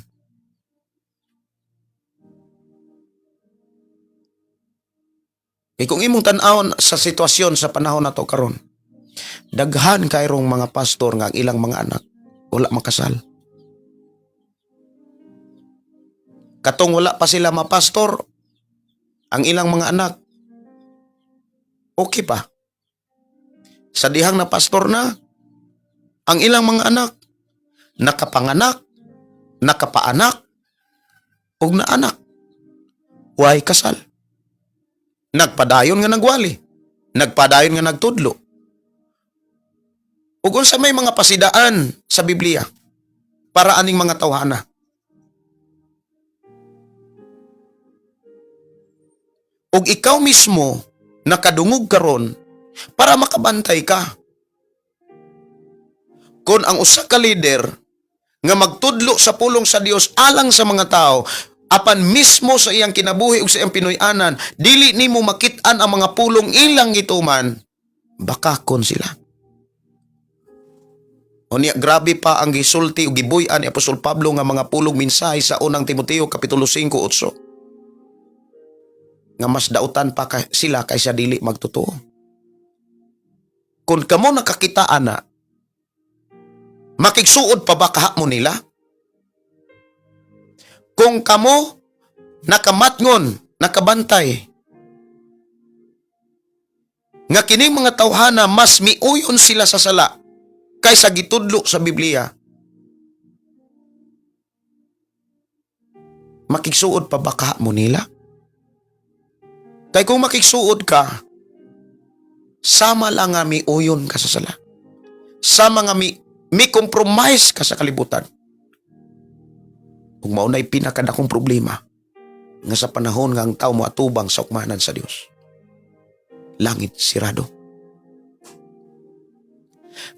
Kung imong tan-awon sa sitwasyon sa panahon na to karon, daghan kayrong mga pastor nga ang ilang mga anak wala makasal. Katong wala pa sila mapastor, ang ilang mga anak, okay pa. Sa dihang na pastor na, ang ilang mga anak, nakapanganak, nakapaanak, ug naanak. Huway kasal. Nagpadayon nga nagwali. Nagpadayon nga nagtudlo. Ug unsa may mga pasidaan sa Biblia para aning mga tawhana. Ug ikaw mismo nakadungog karon para makabantay ka. Kung ang usa ka leader nga magtudlo sa pulong sa Dios alang sa mga tao, apan mismo sa iyang kinabuhi ug sa iyang Pinoy-anan, dili nimo makit-an ang mga pulong ilang gituman, bakakon sila. Unya grabe pa ang gisulti ug gibuy-an ni Apostol Pablo nga mga pulong mensahe sa unang Timoteo kapitulo 5:8. Nga mas dautan pa sila kaysa dili magtotoo. Kung kamo nakakitaan na, makigsuod pa ba kaha mo nila? Kung kamo nakamatngon, nakabantay, nga kining mga tawhana mas miuyon sila sa sala kaysa gitudlo sa Biblia, makigsuod pa ba kaha mo nila? Kaya kung makiksuod ka, sama lang nga miuyon ka sa sala. Sama nga mi compromise ka sa kalibutan. Kung maunay pinakadakong problema nga sa panahon nga ang tao mo atubang sa ukmanan sa Dios. Langit sirado.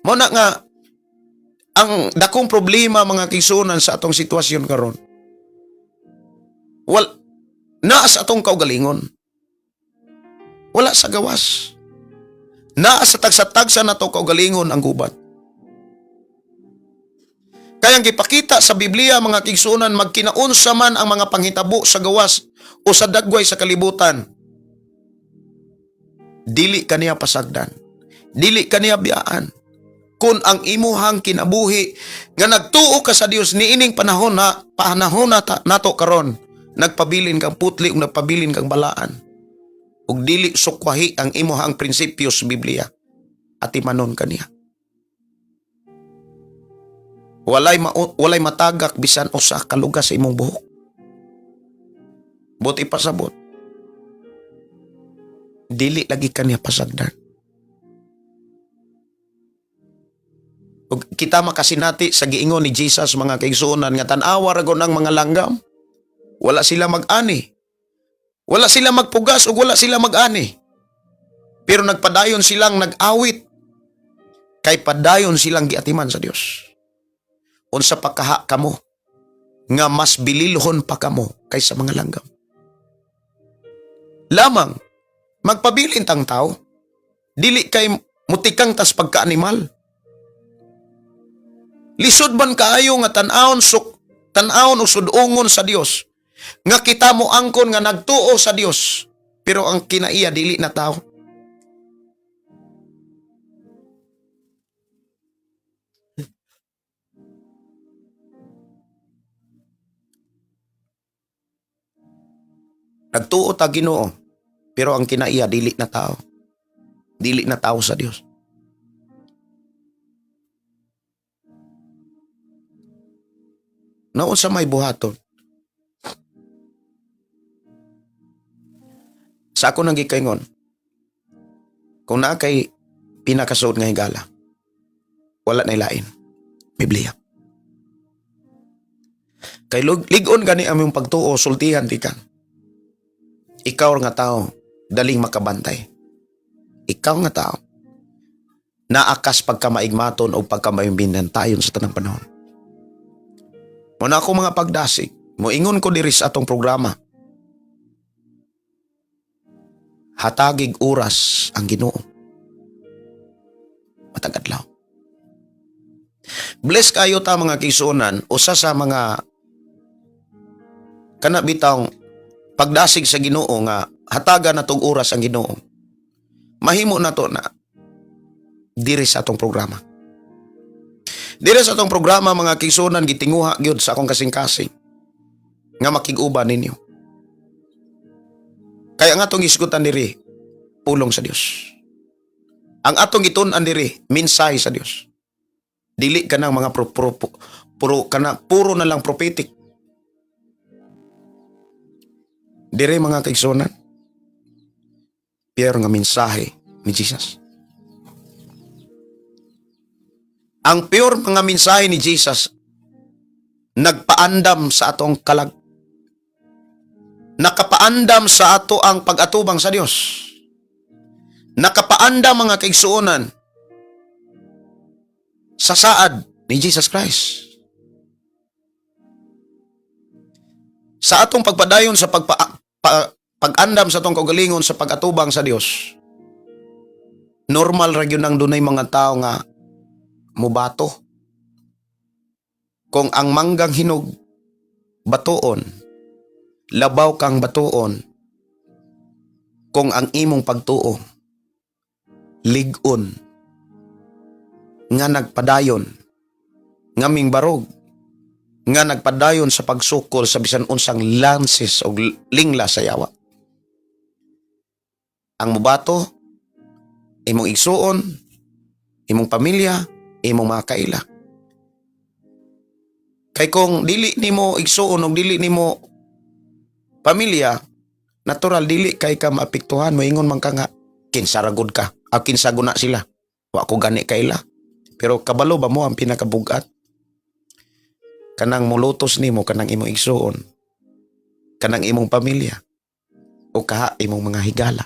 Mauna nga, ang dakong problema mga kisunan sa atong sitwasyon karon. Naa sa atong kaugalingon. Wala sa gawas. Naa sa tagsa-tagsa na to kaugalingon ang gubat. Kayang gipakita sa Biblia mga kigsunan, magkinaunsa man ang mga panghitabo sa gawas o sa dagway sa kalibutan. Dili kaniya pasagdan. Dili kaniya biyaan. Kung ang imuhang kinabuhi nga nagtuo ka sa Dios niining panahon nato karon, nagpabilin kang putli o nagpabilin kang balaan. Ug dili sukwahi ang imuhang prinsipyo sa Biblia at imanon kaniya. Walay matagak bisan usa ka lugas sa imong buhok. Buti pasabot. Dili lagi kaniya pasagdan. ug kita makasinati sa giingon ni Jesus mga kaigsuonan nga tan-awa ra gud ang mga langgam. Wala sila mag-ani. Wala sila magpugas ug wala sila mag-ani. Pero nagpadayon silang nag-awit. Kay padayon silang giatiman sa Dios. Unsa pa kaha kamo nga mas bililhon pa kamo kaysa mga langgam. Lamang magpabilin tang tao, dili kay mutikang tas pagka-animal. Lisod man kaayo nga tan-awon o sudungon sa Dios. Nga kita mo angkon nga nagtuo sa Dios, pero ang kinaiya dili na tao. Nagtuo ta Ginoo, pero ang kinaiya dili na tao. Dili na tao sa Dios. Naon sa may buhaton? Sa ako nang gikaingon, kung na kay pinakasuod nga higala, wala na ilain. Biblia. Kay ligon gani among pagtuo, sultihan ti ka. Ikaw nga tao, daling makabantay. Ikaw nga tao, naakas pagkamaigmaton o pagkamayumbinan tayon sa tanang panahon. Muna ako mga pagdasig, moingon ko diri sa atong programa. Hatagig oras ang Ginoo. Matagadlaw. Bless kayo ta mga kisunan, usa sa mga kanabitang pagdasig sa Ginoo nga hataga na tog oras ang Ginoo. Mahimo na to na diri sa atong programa. Diri sa atong programa mga kisunan gitinguha gyud sa akong kasing-kasing nga makig-uban ninyo. Kaya ang atong isgutan diri pulong sa Dios. Ang atong gitun-an diri mensahe sa Dios. Dili kanang mga puro na lang prophetic. Diri mga kaigsunan, pero nga mensahe ni Jesus. Ang pure mga mensahe ni Jesus nagpaandam sa atong kalag. Nakapaandam sa ato ang pag-atubang sa Dios. Nakapaandam mga kaigsuonan sa saad ni Jesus Christ. Sa atong pagpadayon sa pag-andam sa atong kaugalingon sa pag-atubang sa Dios, normal ra gyud nang dunay mga tao nga mubato. Kung ang manggang hinog batuon, labaw kang batuon. Kung ang imong pagtuo ligon nga nagpadayon ngaming barog nga nagpadayon sa pagsukol sa bisan unsang lances o lingla sa yawa. Ang mubato, imong igsuon, imong pamilya, imong mga kaila. Kay kung dili nimo igsuon o dili nimo pamilya, natural dili kay ka maapektuhan, moingon man ka nga kinsa ragud ka, kinsa guna sila. Wa ko gani kaila. Pero kabalo ba mo ang pinakabugat? Kanang mulutos nimo kanang imong igsuon, kanang imong pamilya, o kaha imong mga higala.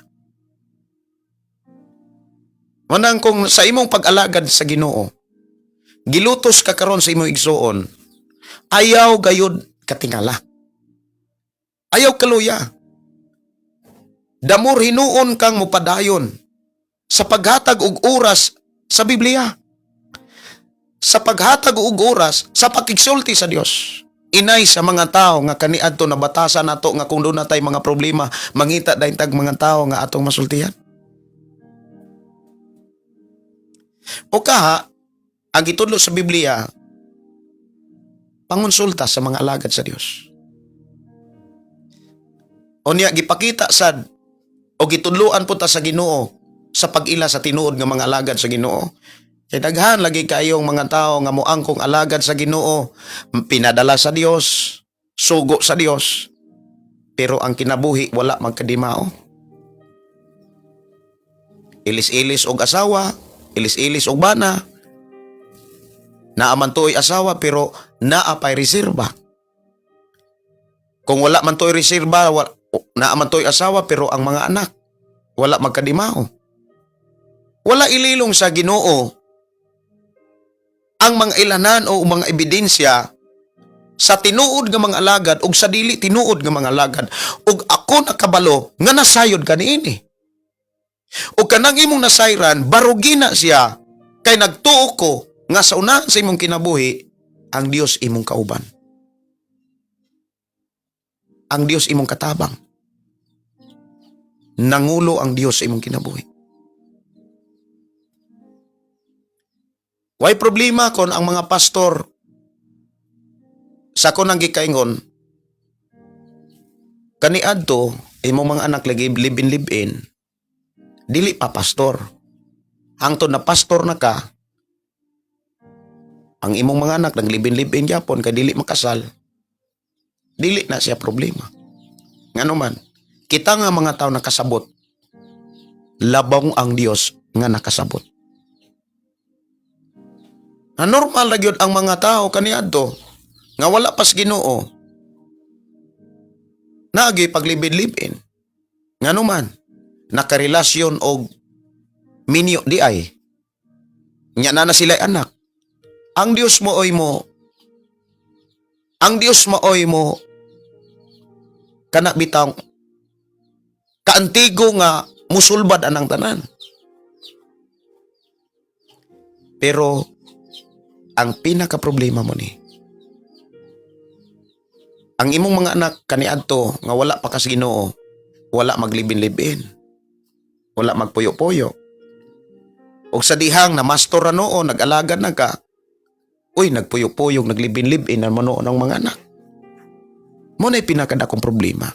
Manang kung sa imong pag-alagad sa Ginoo, gilutos ka karon sa imong igsuon, ayaw gayud katingala. Ayaw kaluya. Damor hinuon kang mupadayon sa paghatag og oras sa Biblia. Sa paghatag og oras sa pakigsulti sa Dios. Inay sa mga tao nga kaniadto na batasan nato nga kung doon natay mga problema, mangita dayon tag mga tao nga atong masultihan. O kaha, ang gitudlo sa Biblia, pangonsulta sa mga alagad sa Dios. O niya gipakita sad o gitudloan po ta sa Ginoo sa pag-ila sa tinuod nga mga alagad sa Ginoo. Kay daghan lagi kayong mga tao nga moangkong alagad sa Ginoo, pinadala sa Dios, sugo sa Dios, pero ang kinabuhi wala magkadimao. Ilis-ilis og asawa, ilis-ilis og bana, Naa man to'y asawa pero naa pa'y reserba. Kung wala man to'y reserba, naa man to'y asawa pero ang mga anak wala magkadimao. Wala ililong sa Ginoo ang mga ilanan o mga ebidensya sa tinuod nga mga alagad ug sa dili tinuod nga mga alagad. Ug ako nakabalo nga nasayod ka niini. Ug kanang imong nasayran, barugina siya kay nagtuo ko nga sa unahan sa imong kinabuhi, ang Dios imong kauban. Ang Dios imong katabang. Nangulo ang Dios sa imong kinabuhi. Way problema kon ang mga pastor sa konang gikaingon kaniadto imong mga anak lagi live-in dili pa pastor. Hangtod na pastor na ka, ang imong mga anak nag live-in gyapon kay dili makasal. Dili na siya problema. Ngano man, kita nga mga tao nakasabot, labong ang Dios nga nakasabot. Na normal ra gyud ang mga tao kaniadto nga wala pas Ginoo. Naagi paglibid-libin. Ngano man, nakarelasyon og minyo di ay. Nya na sila anak. Ang Dios mo kana bitang kaantigo nga musulbad anang tanan. Pero ang pinaka problema mo ni, ang imong mga anak kaniadto nga wala pa kas Ginoo, wala maglibin-libin, wala magpuyo-puyo. O sa dihang na mastor noon, nag-alagad na ka, uy, nagpuyo-puyog, naglibin-libin na manoon ng mga anak. Mo na'y pinakadakong problema.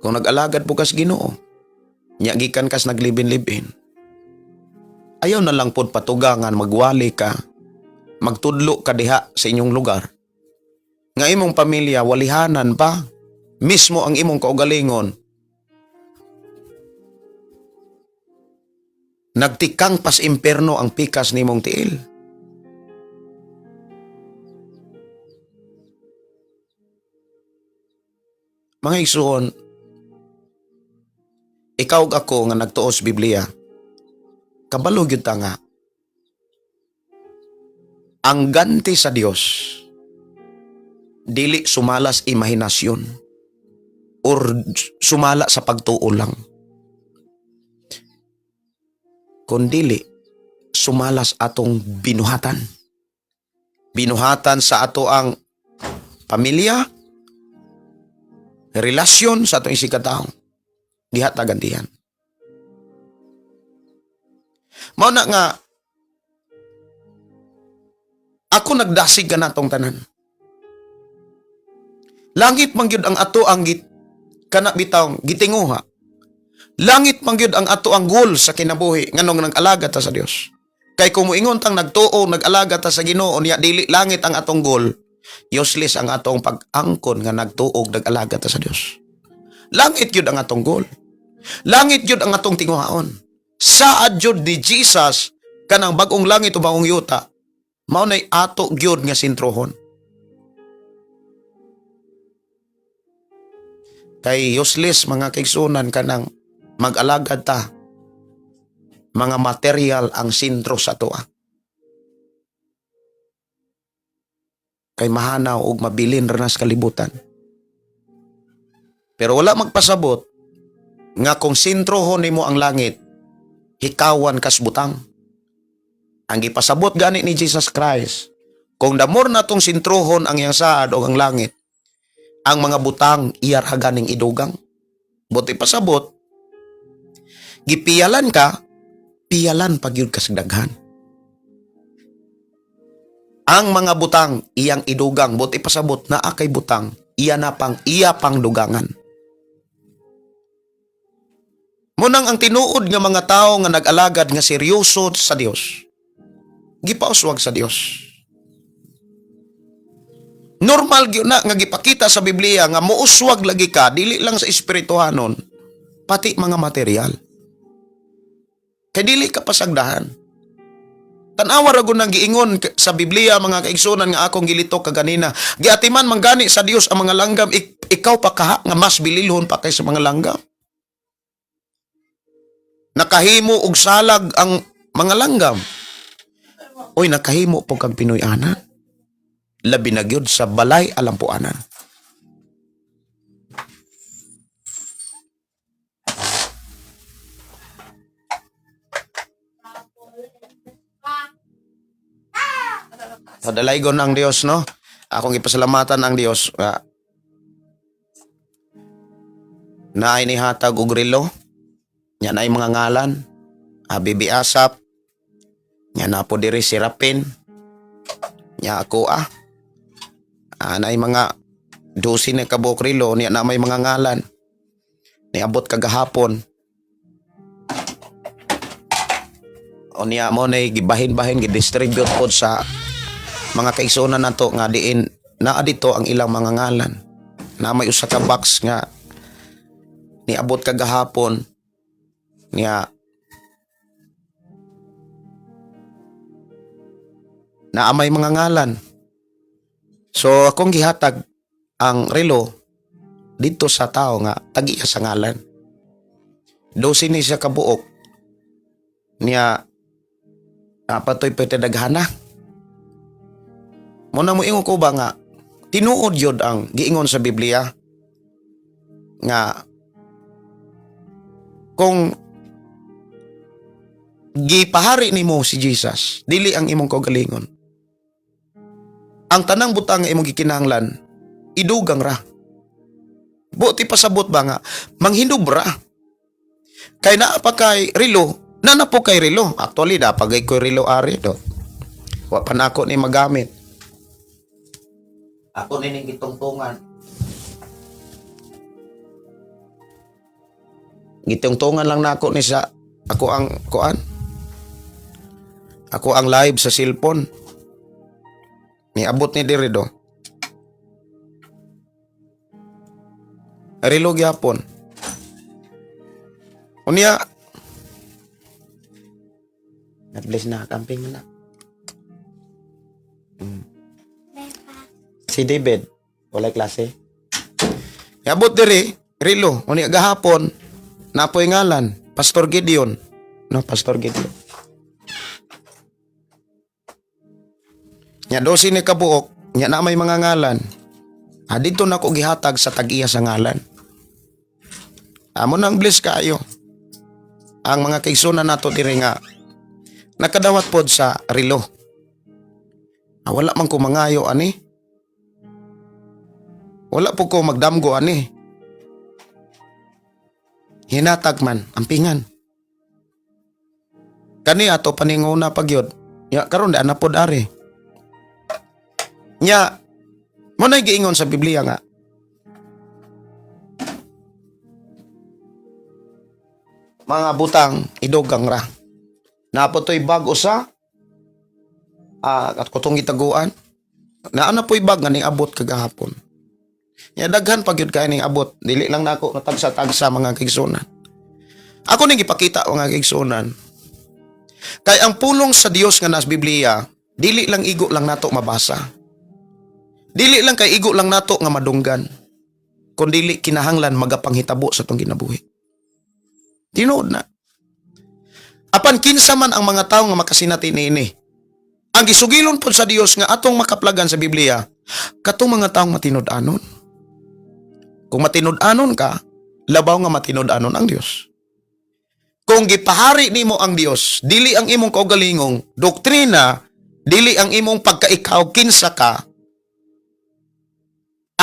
Kung nag-alagad po kas Ginoo, nyagikan kas naglibin-libin, ayaw na lang pod patugangan, magwali ka, magtudlo ka diha sa inyong lugar. Nga imong pamilya, walihanan pa, mismo ang imong kaugalingon, nagtikang pas imperno ang pikas nimong tiil. Mga igsoon, ikaw ug ako nga nagtuos Biblia, kabalo gyud ta nga ang ganti sa Dios dili sumalas imahinasyon or sumala sa pagtuo lang, kundili sumalas atong binuhatan. Binuhatan sa ato ang pamilya, relasyon sa atong isikataon. Diha ta gantihan. Mao na nga ako nagdasig ka natong tanan. Langit man gyud ang ato ang kana bitaw gitinguha. Langit man gyud ang ato ang goal sa kinabuhi nganong nag-alaga ta sa Dios. Kay kung moingon tang nagtuo, nag-alaga ta sa Ginoo, niya dili langit ang atong goal, useless ang atong pag-angkon nga nagtuog, nag-alaga ta sa Dios. Langit gyud ang atong goal. Langit gyud ang atong tinguhaon. Saad gyud ni Jesus kanang bag-ong langit o bagong yuta, mao nay ato gyud nga sintrohon. Kay useless mga kaigsunan kanang mag-alagad ta, mga material ang sintro sa toa. Kay mahanaw og mabilin ra nas kalibutan. Pero wala magpasabot nga kung sintrohon nimo ang langit, hikawan kas butang. Ang gipasabot gani ni Jesus Christ, kung damor natong sintrohon ang iyang saad o ang langit, ang mga butang iyar ganing idugang. Buti pasabot, gipiyalan ka, piyalan pagyud kas daghan. Ang mga butang iyang idugang, buti pasabot na akay butang, iya pang dugangan. Munang ang tinuod nga mga tao nga nag-alagad nga seryoso sa Dios, gipauswag sa Dios. Normal gyud na nga gipakita sa Biblia nga muuswag lagi ka dili lang sa espirituhanon, pati mga material. Kay dili ka pasagdahan. Tanawa ra gud nang giingon sa Biblia mga kaigsunan nga akong gilito kaganina. Giatiman manggani sa Dios ang mga langgam, ikaw pa kaha nga mas bililhon pa kaysa mga langgam. Nakahimo og salag ang mga langgam. Oy, nakahimo po kang Pinoy ana. Labi na gyud sa balay alampuanan. So, dalaygon ang Dios, no? Akong ipasalamatan ang Dios na inihatag og relo. Yan ay mga ngalan. Bibi Asap. Yan na po diri si Rapin. Yan ako na ay mga 12 na kabuok relo. Yan na may mga ngalan. Niabot kagahapon. O niya mo na gibahin-bahin, gidistribute po sa mga kaigsunan nato nga diin naa dito ang ilang mga ngalan. Na may usa ka box nga niabot kagahapon niya na may mga ngalan. So akong gihatag ang relo dito sa tao nga tagiya sa ngalan. 12 ni siya kabuok niya patoy pwede daghana. Muna mo ingon ko ba nga tinuod yun ang giingon sa Biblia nga kung gipahari nimo si Jesus, dili ang imong kaugalingon. Ang tanang butang nga imong gikinahanglan, idugang ra. Buti pasabot ba nga, manghindob ra. Kay naa pa kay relo, na po kay relo. Actually, napagay ko relo ari do. Wa pa na ako ni magamit. Ako nining gitungtungan. Gitungtungan lang na ako ni sa ako ang kuan. Ako ang live sa cellphone. Niabot ni diri do. Relo gyapon. Unya na-bless na camping na. Si David, walay klase. Yabot diri, relo, unya gahapon, napoy ngalan, Pastor Gideon. No, Pastor Gideon. Nya 12 ni kabuok, nya na may mga ngalan. Dito na ko gihatag sa tag-iya sa ngalan. Amo nang bless kayo. Ang mga kaigsunan nato diri nga nakadawat pod sa relo. Wala man ko mangayo ani. Wala po ko magdamgo ani. Hinatag man, ampingan. Kani ato paninguna pagyod. Ya karon da na pod ari. Nya mo na giingon sa Biblia nga. Mga butang idugang ra. Napotoy bag usa at kutong itaguan. Naa na po'y bag nga ning abot kagahapon. Ya daghan pag yun kaya ning abot. Dili lang nako natagsa-tagsa mga kaigsunan. Ako ning ipakita mga kaigsunan. Kay ang pulong sa Dios nga nas Biblia, dili lang igo lang nato mabasa. Dili lang kay igo lang nato nga madunggan. Kundi kinahanglan magapanghitabo sa tong kinabuhi. Tinuod na. Apan kinsa man ang mga tawo nga makasinati niini. Ang gisugilon po sa Dios nga atong makaplagan sa Biblia, katong mga taong matinud-anon. Kung matinud-anon ka, labaw nga matinud-anon ang Dios. Kung gipahari nimo ang Dios, dili ang imong kaugalingong doktrina, dili ang imong pagkaikaw kinsa ka,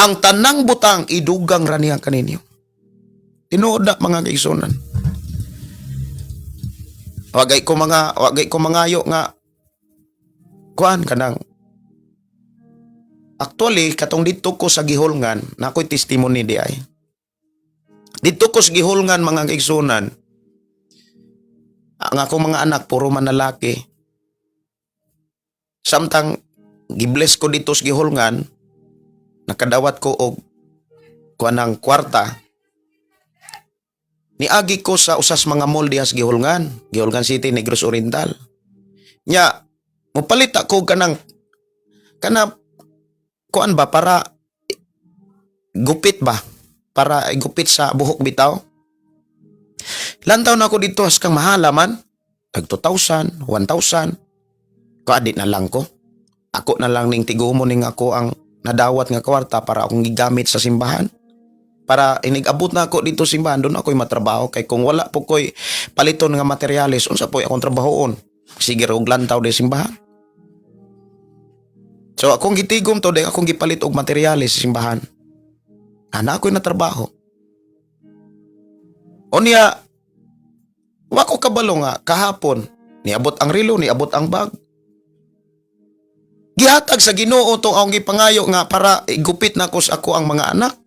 ang tanang butang idugang ra niya kaninyo. Tinuod na mga kaigsunan. Wagay ko mangayo nga kuan kanang actually katong dito ko sa gihulngan na ako'y testimony di ay. Dito ko sa gihulngan mga kaigsunan. Ang akong mga anak puro man lalaki. Samtang gibless ko dito sa gihulngan, nakadawat ko og kuan ng kwarta. Niagi ko sa usas mga mall dihas Gihulngan City, Negros Oriental. Nya, mupalit ako kanang kuan ba para gupit ba? Para igupit sa buhok bitaw. Lantaw na ako dito as kang mahala man. Tag 2,000, 1,000. Kaadit na lang ko. Ako na lang ning tigumo ning ako ang nadawat nga kwarta para akong gigamit sa simbahan. Para inigabot na ako dito simbahan, doon ako'y matrabaho. Kay kung wala po ko'y paliton nga materyales, unsa po'y akong trabahoon. Sige og lantaw di simbahan. So akong gitigom to, di akong gipalit og materyales sa simbahan. Ana ako'y natrabaho. O niya, wako kabalo nga, kahapon, niabot ang rilo, niabot ang bag. Gihatag sa Ginoo tong akong gipangayo nga para igupit na ko sa ako ang mga anak.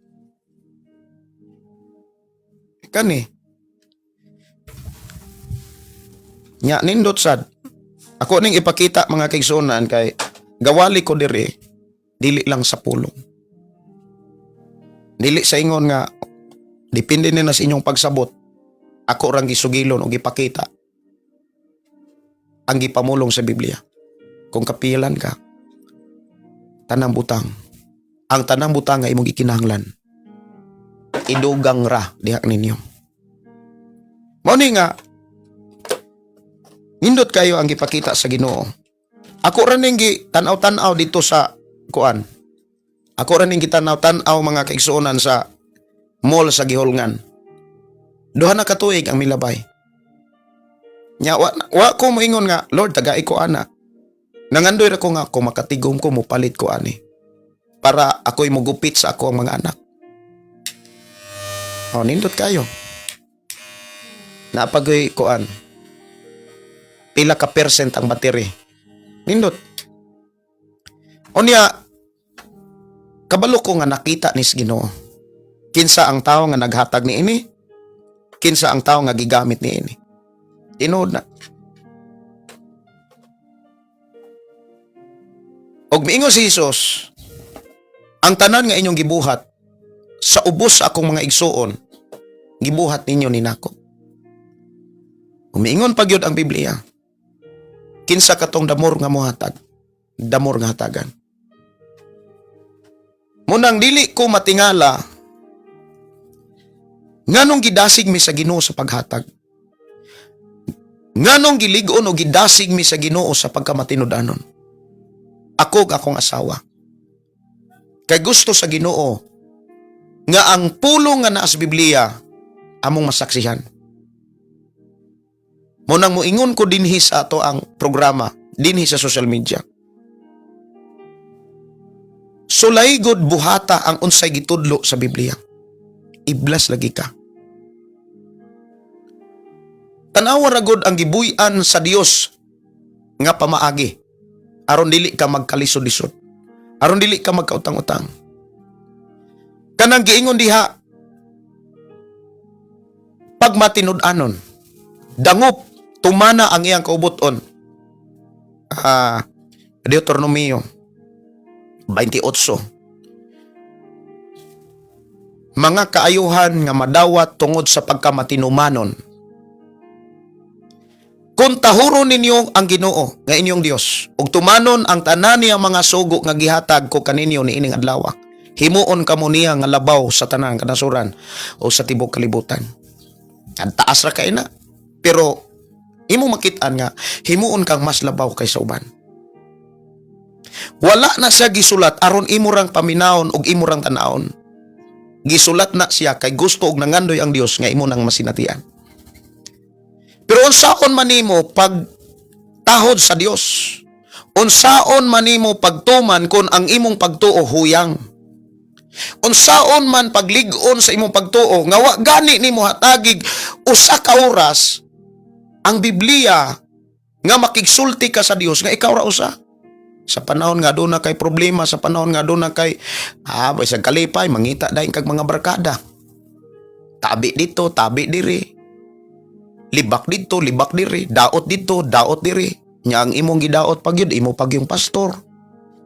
Kani. Nya nindot sad. Ako ning ipakita mga kaigsunan kay gawali ko diri dili lang sa pulong. Dili sa ingon nga depende na sa inyong pagsabot. Ako rang gisugilon o gipakita ang gipamulong sa Biblia. Kung kapilan ka, tanang butang. Ang tanang butang nga imong gikinahanglan. Idugang ra diha ninyo. Mao ni nga nindot kayo ang gipakita sa Ginoo. Ako ra ning gitanaw-tanaw dito sa kuan. Ako ra ning gitanaw-tanaw mga kaigsuonan sa mall sa Gihulngan. Duha na ka tuig ang milabay. Nya wa ko moingon nga Lord tagai ko ana. Nangandoy ra ko nga ako makatigom ko mopalit ko ani para ako'y mogupit sa ako ang mga anak. O, nindot kayo. Napagoy kuan. Pila ka percent ang battery. Nindot. O niya, kabalo ko nga nakita ni Ginoo. Kinsa ang tao nga naghatag ni ini? Kinsa ang tao nga gigamit ni ini? Tinuod na. Og miingon si Jesus, ang tanan nga inyong gibuhat, sa ubos sa akong mga igsuon, gibuhat ninyo ni nako. Umiingon pa gyud ang Biblia. Kinsa katong damor nga mohatag, damor nga hatagan. Munang dili ko matingala, nganong gidasig mi sa Ginoo sa paghatag? Nganong gilig-on o gidasig mi sa Ginoo sa pagkamatinud-anon? Ako akong asawa. Kay gusto sa Ginoo nga ang pulong nga naa sa Biblia among masaksihan. Munang moingon ko dinhi sa ato ang programa, dinhi sa social media. Sulay gud buhata ang unsay gitudlo sa Biblia. Iblas lagi ka. Tanawa ra gud ang gibuy-an sa Dios nga pamaagi aron dili ka magkalisod-lisod. Aron dili ka magkautang-utang. Kanang giingon diha, pag matinud-anon, dangop, tumana ang iyang kaubuton. Deuteronomio 28. Mga kaayuhan nga madawat tungod sa pagkamatinumanon. Kung tahuron ninyo ang Ginoo nga inyong Dios, ug tumanon ang tanan niya mga sugo nga gihatag ko kaninyo niining adlaw, himuon kamo niya nga labaw sa tanang kanasuran o sa tibok kalibutan. Ang taas ra kay na. Pero imo makit-an nga himuon kang mas labaw kaysa uban. Wala na siya gisulat aron imo rang paminawon ug imo rang tan-awon. Gisulat na siya kay gusto og nangandoy ang Dios nga imo nang masinatian. Pero unsaon man nimo pag tahod sa Dios? Unsaon man nimo pagtuman kung ang imong pagtuo huyang? Unsaon man paglig-on sa imong pagtuo nga wa gani nimo hatagig usa ka oras ang Biblia nga makigsulti ka sa Dios nga ikaw ra usa sa panahon nga aduna kay problema, sa panahon nga aduna kay bisag kalipay mangita dayon kag mga barkada, tabi dito tabi diri, libak dito libak diri, daot dito daot diri, nya ang imong gidaot pagyud imo pagyong pastor.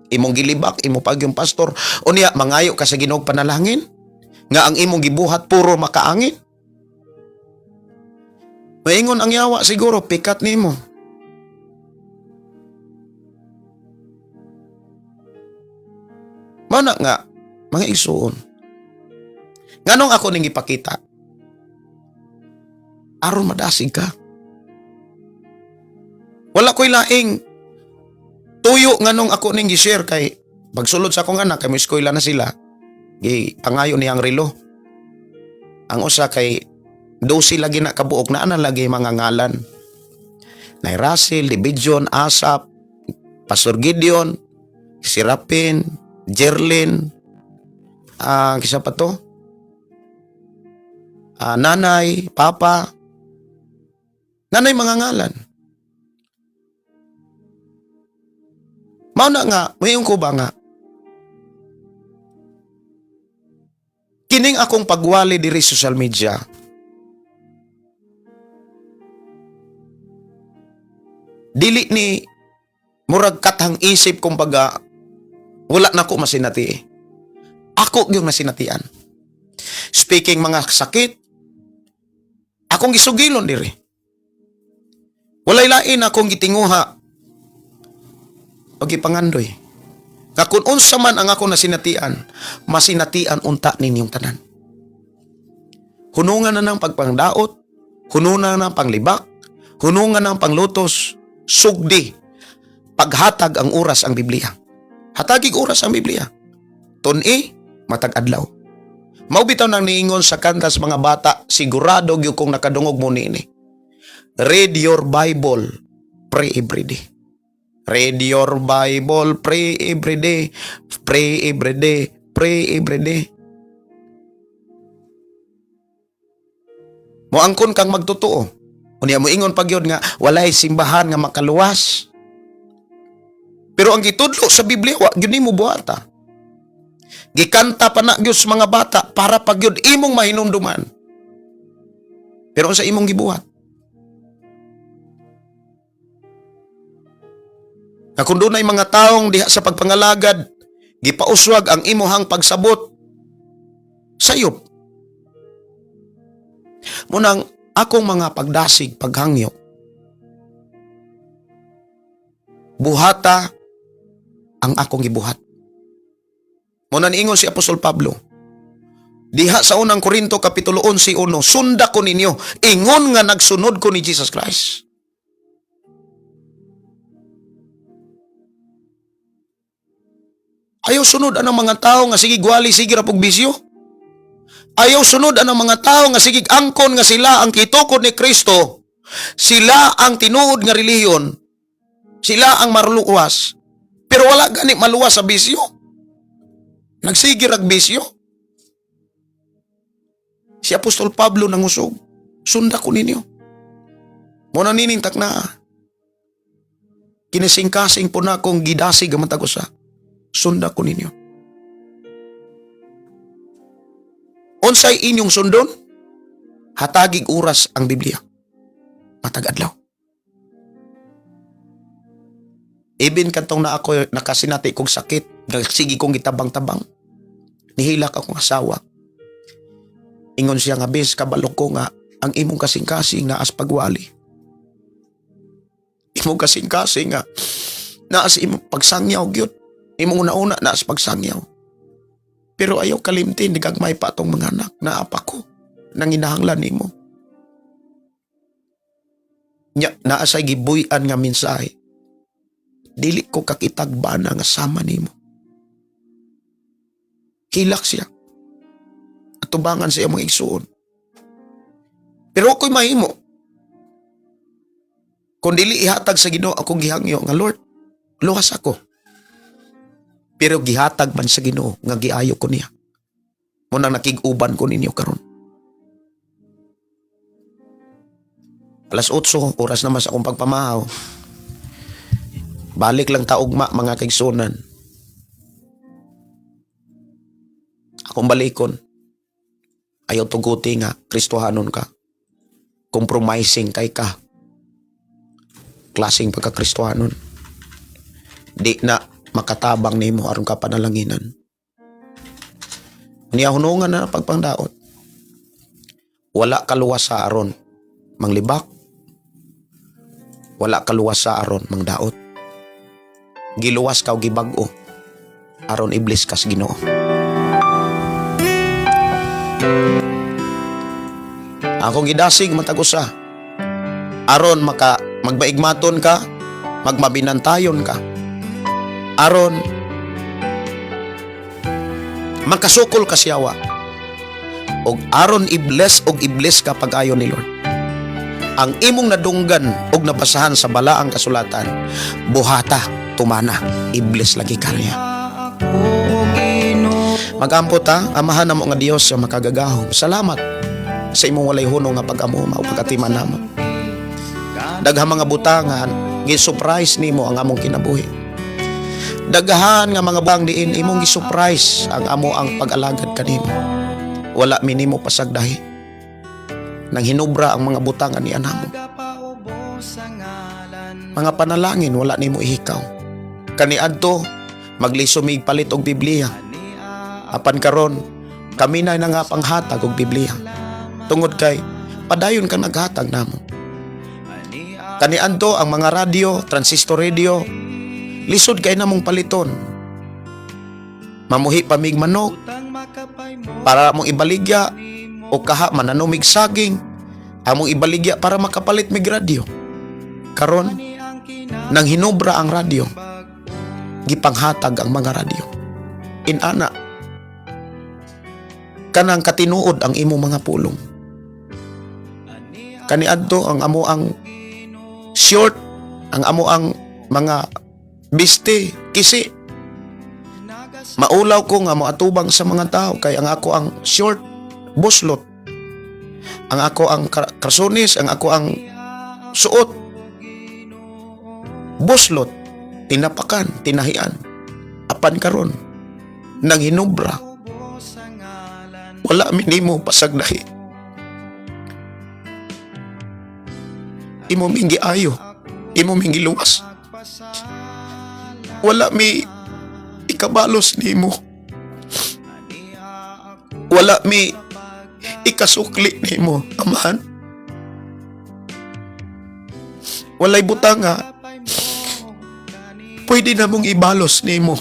Imong gilibak, imo pag yung pastor. O niya, mangayo ka sa Ginoo panalangin? Nga ang imong gibuhat puro makaangin? Maingon ang yawa siguro, pikat nimo. Mana nga, mga igsuon. Nganong ako ning ipakita? Aron madasig ka. Wala ko'y laing tuyo nganong ako ning gi-share kay pagsulod sa akong anak, kay may eskwela na sila. Pangayo ni ang relo. Ang usa kay 12 lagi na kabuok na ana lagi mga ngalan. Nay Russell, Division, Asap, Pastor Gideon, si Rapin, Jerlin, kisa pa to? Nanay, Papa. Nanay mga ngalan. Mao na nga, mayong ko ba nga? Kining akong pagwali diri social media. Dili ni murag katang isip kumbaga wala na ko masinati. Ako yung nasinatian. Speaking mga sakit, akong gisugilon diri. Walay lain akong gitinguha o gipangandoy. Nga kung unsa man ang ako nasinatian, masinatian unta ninyong tanan. Hunungan na ng pagpangdaot, hunungan na ng panglibak, hunungan na ng panglutos, sugdi, paghatag ang oras ang Biblia. Hatagig oras ang Biblia. Tun-i, matag adlaw. Maubitaw nang niingon sa kantas mga bata, sigurado gyud kong nakadungog mo niini. Read your Bible, pray every day. Read your Bible, pray every day. Pray every day, pray every day. Moangkon kang magtotoo. Unya mo ingon pagyod nga walay simbahan nga makaluwas. Pero ang gitudlo sa Biblia wa gyud nimo buhata. Gikanta pa na gyud sa mga bata para pagyud imong mahinumduman. Pero sa imong gibuhat. Na kung dunay mga taong diha sa pagpangalagad, gipauswag ang imuhang pagsabot sayop. Munang akong mga pagdasig, paghangyo, buhata ang akong gibuhat. Muna niingon si Apostol Pablo, diha sa unang Korinto Kapitulo 11:1, sunda ko ninyo, ingon nga nagsunod ko ni Jesus Christ. Ayaw sunod anang mga tao nga sige gwali, sige rapog bisyo. Ayaw sunod anang mga tao nga sige angkon nga sila ang kitukod ni Kristo. Sila ang tinuod nga relihiyon. Sila ang maruluwas. Pero wala gani maluwas sa bisyo. Nagsigir ag bisyo. Si Apostol Pablo nangusog, sunda ko ninyo. Muna ninintak na. Kinising-kasing po na akong gidasig ang matagusa. Sunda ko ninyo. Unsay inyong sundon? Hatagig oras ang Biblia. Matag adlaw. Even kantong na ako nakasinati kong sakit, sige kong gitabang-tabang. Nihilak akong asawa. Ingon siya nga, bis kabalo ko nga, ang imong kasing-kasing na as pagwali. Imong kasing-kasing nga, na as imong pagsangyaw gyud. Imong una-una na as pagsangyaw. Pero ayaw kalimtin, di gagmay pa itong mga anak na apa ko, nang inahanglan nimo. Naasay gibuyan nga mensahe. Dili ko kakitagbana nga sama nimo. Hilak siya. At tubangan siya mga igsuon. Pero ako'y mahimo. Kung dili ihatag sa Ginoo akong gihangyo nga Lord, luwas ako. Pero gihatag man sa Ginoo nga giayo ko niya. Munang nakig-uban ko ninyo karon. 8:00, oras naman sa akong pagpamahaw. Balik lang taugma mga kaigsunan. Akong balikon. Ayaw tuguti nga, Kristohanon ka. Compromising kay ka. Klaseng pagka-Kristohanon. Di na makatabang nimo aron ka panalanginan. Niya hunungan na pagpangdaot. Wala kaluwas sa aron manglibak, wala kaluwas sa aron mangdaot. Giluwas ka o gibag-o aron iblis ka sa Ginoo. Akong gidasig matag usa aron magbaigmaton ka, magmabinantayon ka, aron makasukol ka siyawa, og aron i-bless og i-bless ka pag-ayo ni Lord. Ang imong nadunggan og nabasahan sa balaang kasulatan, buhata, tumana, i-bless lagi ka niya. Mag-ampot ha, amahan namo nga Dios sa makagagahom. Salamat sa imong walay hunong nga pag-amo mao pagatiman namo. Daghang mga butangan, gi-surprise nimo ang among kinabuhi. Daghan nga mga bang diin imong gi-surprise ang amo ang pag-alagad kanimo. Wala minimo pasagdahi. Nang hinubra ang mga butangan ni anamo. Mga panalangin wala nimo ihikaw. Kaniadto maglisumig palit og Biblia. Apan karon kami na nga panghatag og Biblia. Tungod kay padayon ka naghatag namo. Kaniadto ang mga radio, transistor radio, lisod kay namong paliton. Mamuhi pamig manok para mong ibaligya o kaha mananumig saging, among ibaligya para makapalit mig radio. Karon nang hinubra ang radio, gipanghatag ang mga radio. Inana kanang katinuod ang imo mga pulong. Kaniadto ang amo ang short, ang amo ang mga biste, kisi. Maulaw ko nga moatubang sa mga tao kay ang ako ang short, buslot. Ang ako ang karsonis, ang ako ang suot. Buslot, tinapakan, tinahian. Apan karon nang hinubra, wala minimo pasagdahi. Imo mingi ayo, imo mingi luwas. Wala mi ikabalos nimo. Wala mi ikasukli nimo, amahan. Walay butanga pwede na mong ibalos nimo.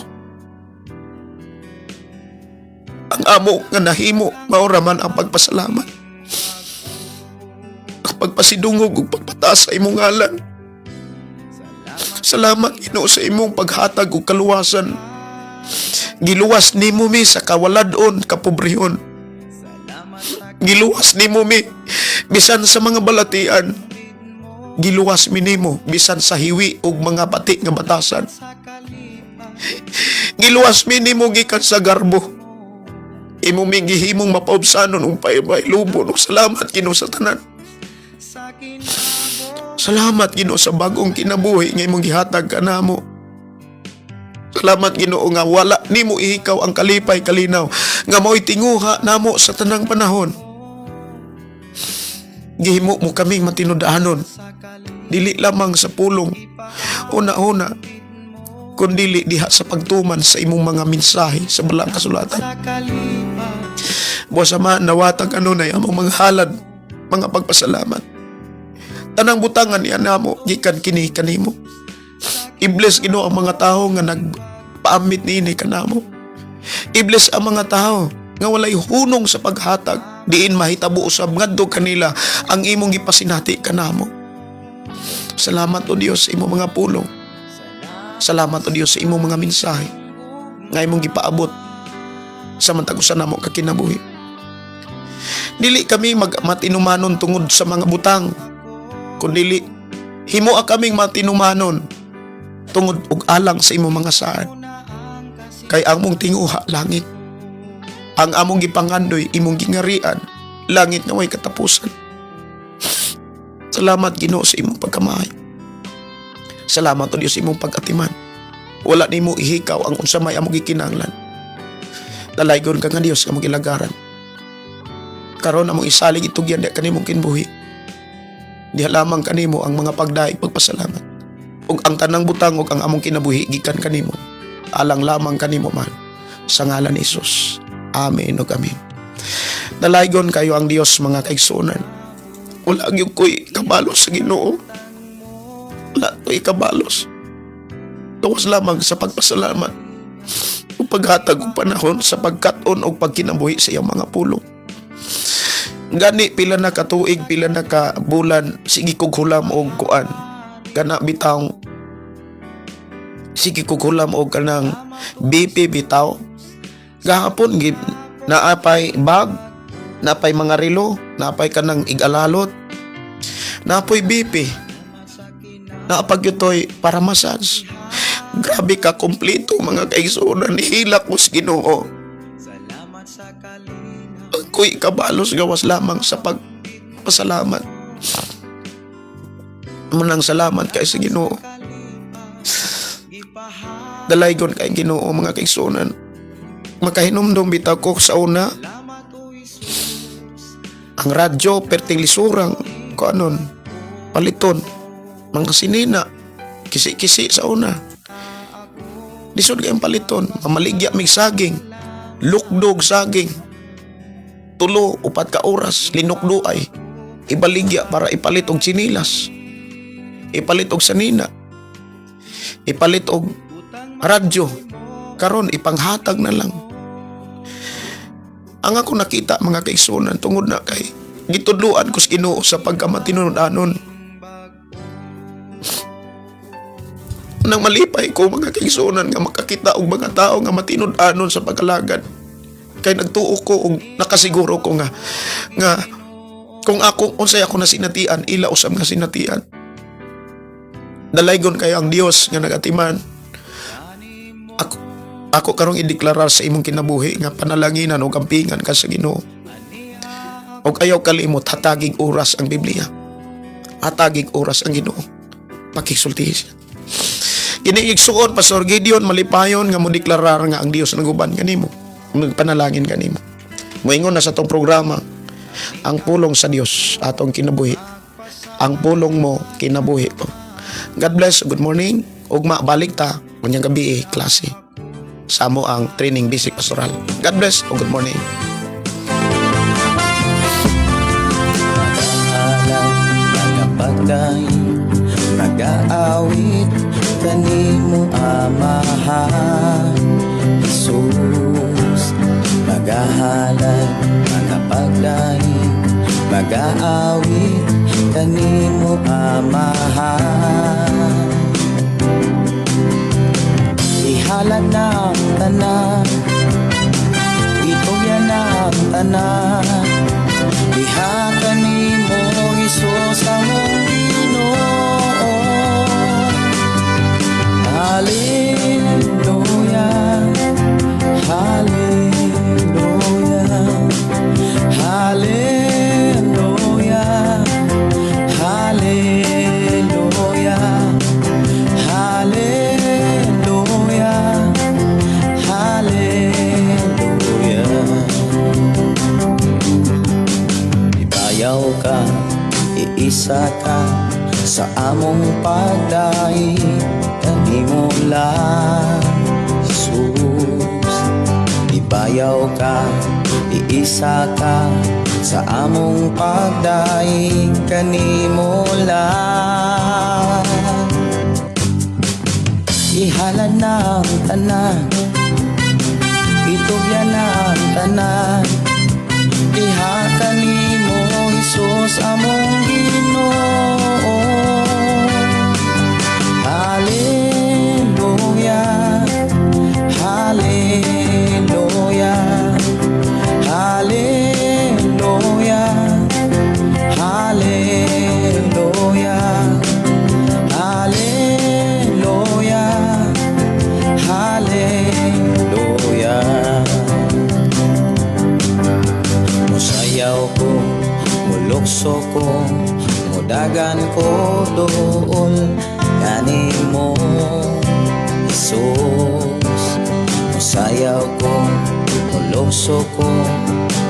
Ang amo nga nahimo mao ra man ang pagpasalamat. Ang pagpasidungog ug pagpataas sa imong ngalan. Salamat Ginoo sa imong paghatag og kaluwasan. Giluwas nimo mi sa kawaladon, kapobrehon. Giluwas nimo mi bisan sa mga balatian. Giluwas mi nimo bisan sa hiwi ug mga pati nga batasan. Giluwas mi nimo gikan sa garbo. Imo mi gihimong mapaubsanon ug pailubon. Salamat Ginoo sa tanan. Salamat Ginoo sa bagong kinabuhi nga imong gihatag kanamo. Salamat Ginoo nga wala nimo ihikaw ang kalipay kalinaw nga mao'y tinguha namo sa tanang panahon. Gihimo mo kaming matinud-anon dili lamang sa pulong una-una kundi diha sa pagtuman sa imong mga mensahe sa balaang kasulatan. Buwas Ama, nawatag kanunay among mga halad, mga pagpasalamat. Tanang butangan niya namo gikan kini kanimo. I-bless Ginoo ang mga tao nga nagpaamit niini kanamo. I-bless ang mga tao nga walay hunong sa paghatag, diin mahitabo usab ngadto kanila ang imong gipasinati kanamo. Salamat o Dios sa imong mga pulong. Salamat o Dios sa imong mga mensahe nga imong gipaabot sa matagusan namo kakinabuhi. Dili kami matinumanon tungod sa mga butang, kundi himoa kaming matinumanon tungod og alang sa imong mga saad. Kay among tinguha langit, ang among gipangandoy imong gingarian, langit nga way katapusan. Salamat Ginoo sa imong pagkamay. Salamat o Dios sa imong pag-atiman. Wala nimo ihikaw ang unsa may among gikinahanglan. Dalaygon ka nga Dios nga among ilagaran. Karon among isalig itugyan di kanimong kinbuhi. Diha lamang kanimo ang mga pagdaig pagpasalamat. Ug ang tanang butang ug ang among kinabuhi gikan kanimo. Alang lamang kanimo man sa ngalan ni Hesus. Amen ug amen. Dalaygon kayo ang Dios mga kaigsuonan. Wala gyud ko'y kabalo sa Ginoo. wala to ikabalos. Tuwas lamang sa pagpasalamat o paghatag og panahon sa pagkat-on o pagkinabuhi sa iyang mga pulong. Gani pila na ka tuig, pila na ka bulan, sige kog hulam og kuan. Kana bitaw, sige kog hulam og kanang BP bitaw. Gahapon gid naapay bag, naapay mga relo, naapay kanang igalalot, naapoy BP, naapag yutoy para massage. Grabe ka kompleto mga kaigsunan, nihilak mo sa Ginoo. Ako'y kabalos gawas lamang sa pagpasalamat. Munang salamat kay sa Ginoo. Dalaygon kay Ginoo mga kaigsunan. Makahinumdum bitaw ko sa una. Ang radyo perting lisurang kanon paliton mga sinina kisi-kisi sa una. Lisod kayong paliton, mamaligya mig saging, lukdog saging, 3-4 ka oras, linukduay, ibaligya para ipalit og sinilas, ipalit og sanina, ipalit og radyo, karon ipanghatag na lang. Ang ako nakita mga kaigsunan tungod na kay gitudluan ko sa Ginoo sa pagkamatinud-anon. Nang malipay ko mga kaigsunan nga makakita og mga tao nga matinud-anon sa pagkalagad. Kay nagtuo ko og nakasiguro ko nga kung ako unsay ako nasinatian, ila usab nga sinatian. Dalaygon kayo ang Dios nga nagatiman. Ako karong ideklarar sa imong kinabuhi nga panalanginan o kampingan ka sa Ginoo. Og ayaw kalimot, hatagig oras ang Biblia. Hatagig oras ang Ginoo. Pakisultihi siya. Kiniigsuon, Pastor Gideon, malipayon nga mo deklarar nga ang Dios naguban kanimo. Nagpanalangin kanimo. Moingon na sa tong programa, ang pulong sa Dios atong kinabuhi. Ang pulong mo kinabuhi ko. God bless, good morning. Ugma balik ta unyang gabi klase. Samo ang training basic pastoral. God bless o good morning. Nag-aawit kanimo Amahan Jesus, magahalad magapagdahin, mag-aawit kanimo Amahan. Ihalad na ang tanan, ituya na ang tanan, diha kanimo Jesus among Ginoo. Hallelujah, hallelujah, hallelujah, hallelujah, hallelujah, hallelujah. Ibayaw ka, iisa ka sa among pagdaig kanimo lang Jesus. Ibayaw ka, iisa ka sa among pagdaig kanimo lang. Ihalad na ang tanan, itugya na ang tanan, diha kanimo Jesus among Ginoo. Hallelujah, hallelujah, hallelujah, hallelujah, hallelujah, hallelujah. Musayaw ko, mulukso ko, mudagan ko doon kanimo Jesus. Musayaw ko, mulukso ko,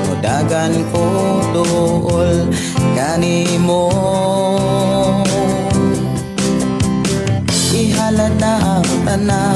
mudagan ko doon kanimo. Ihalad na ang tanan,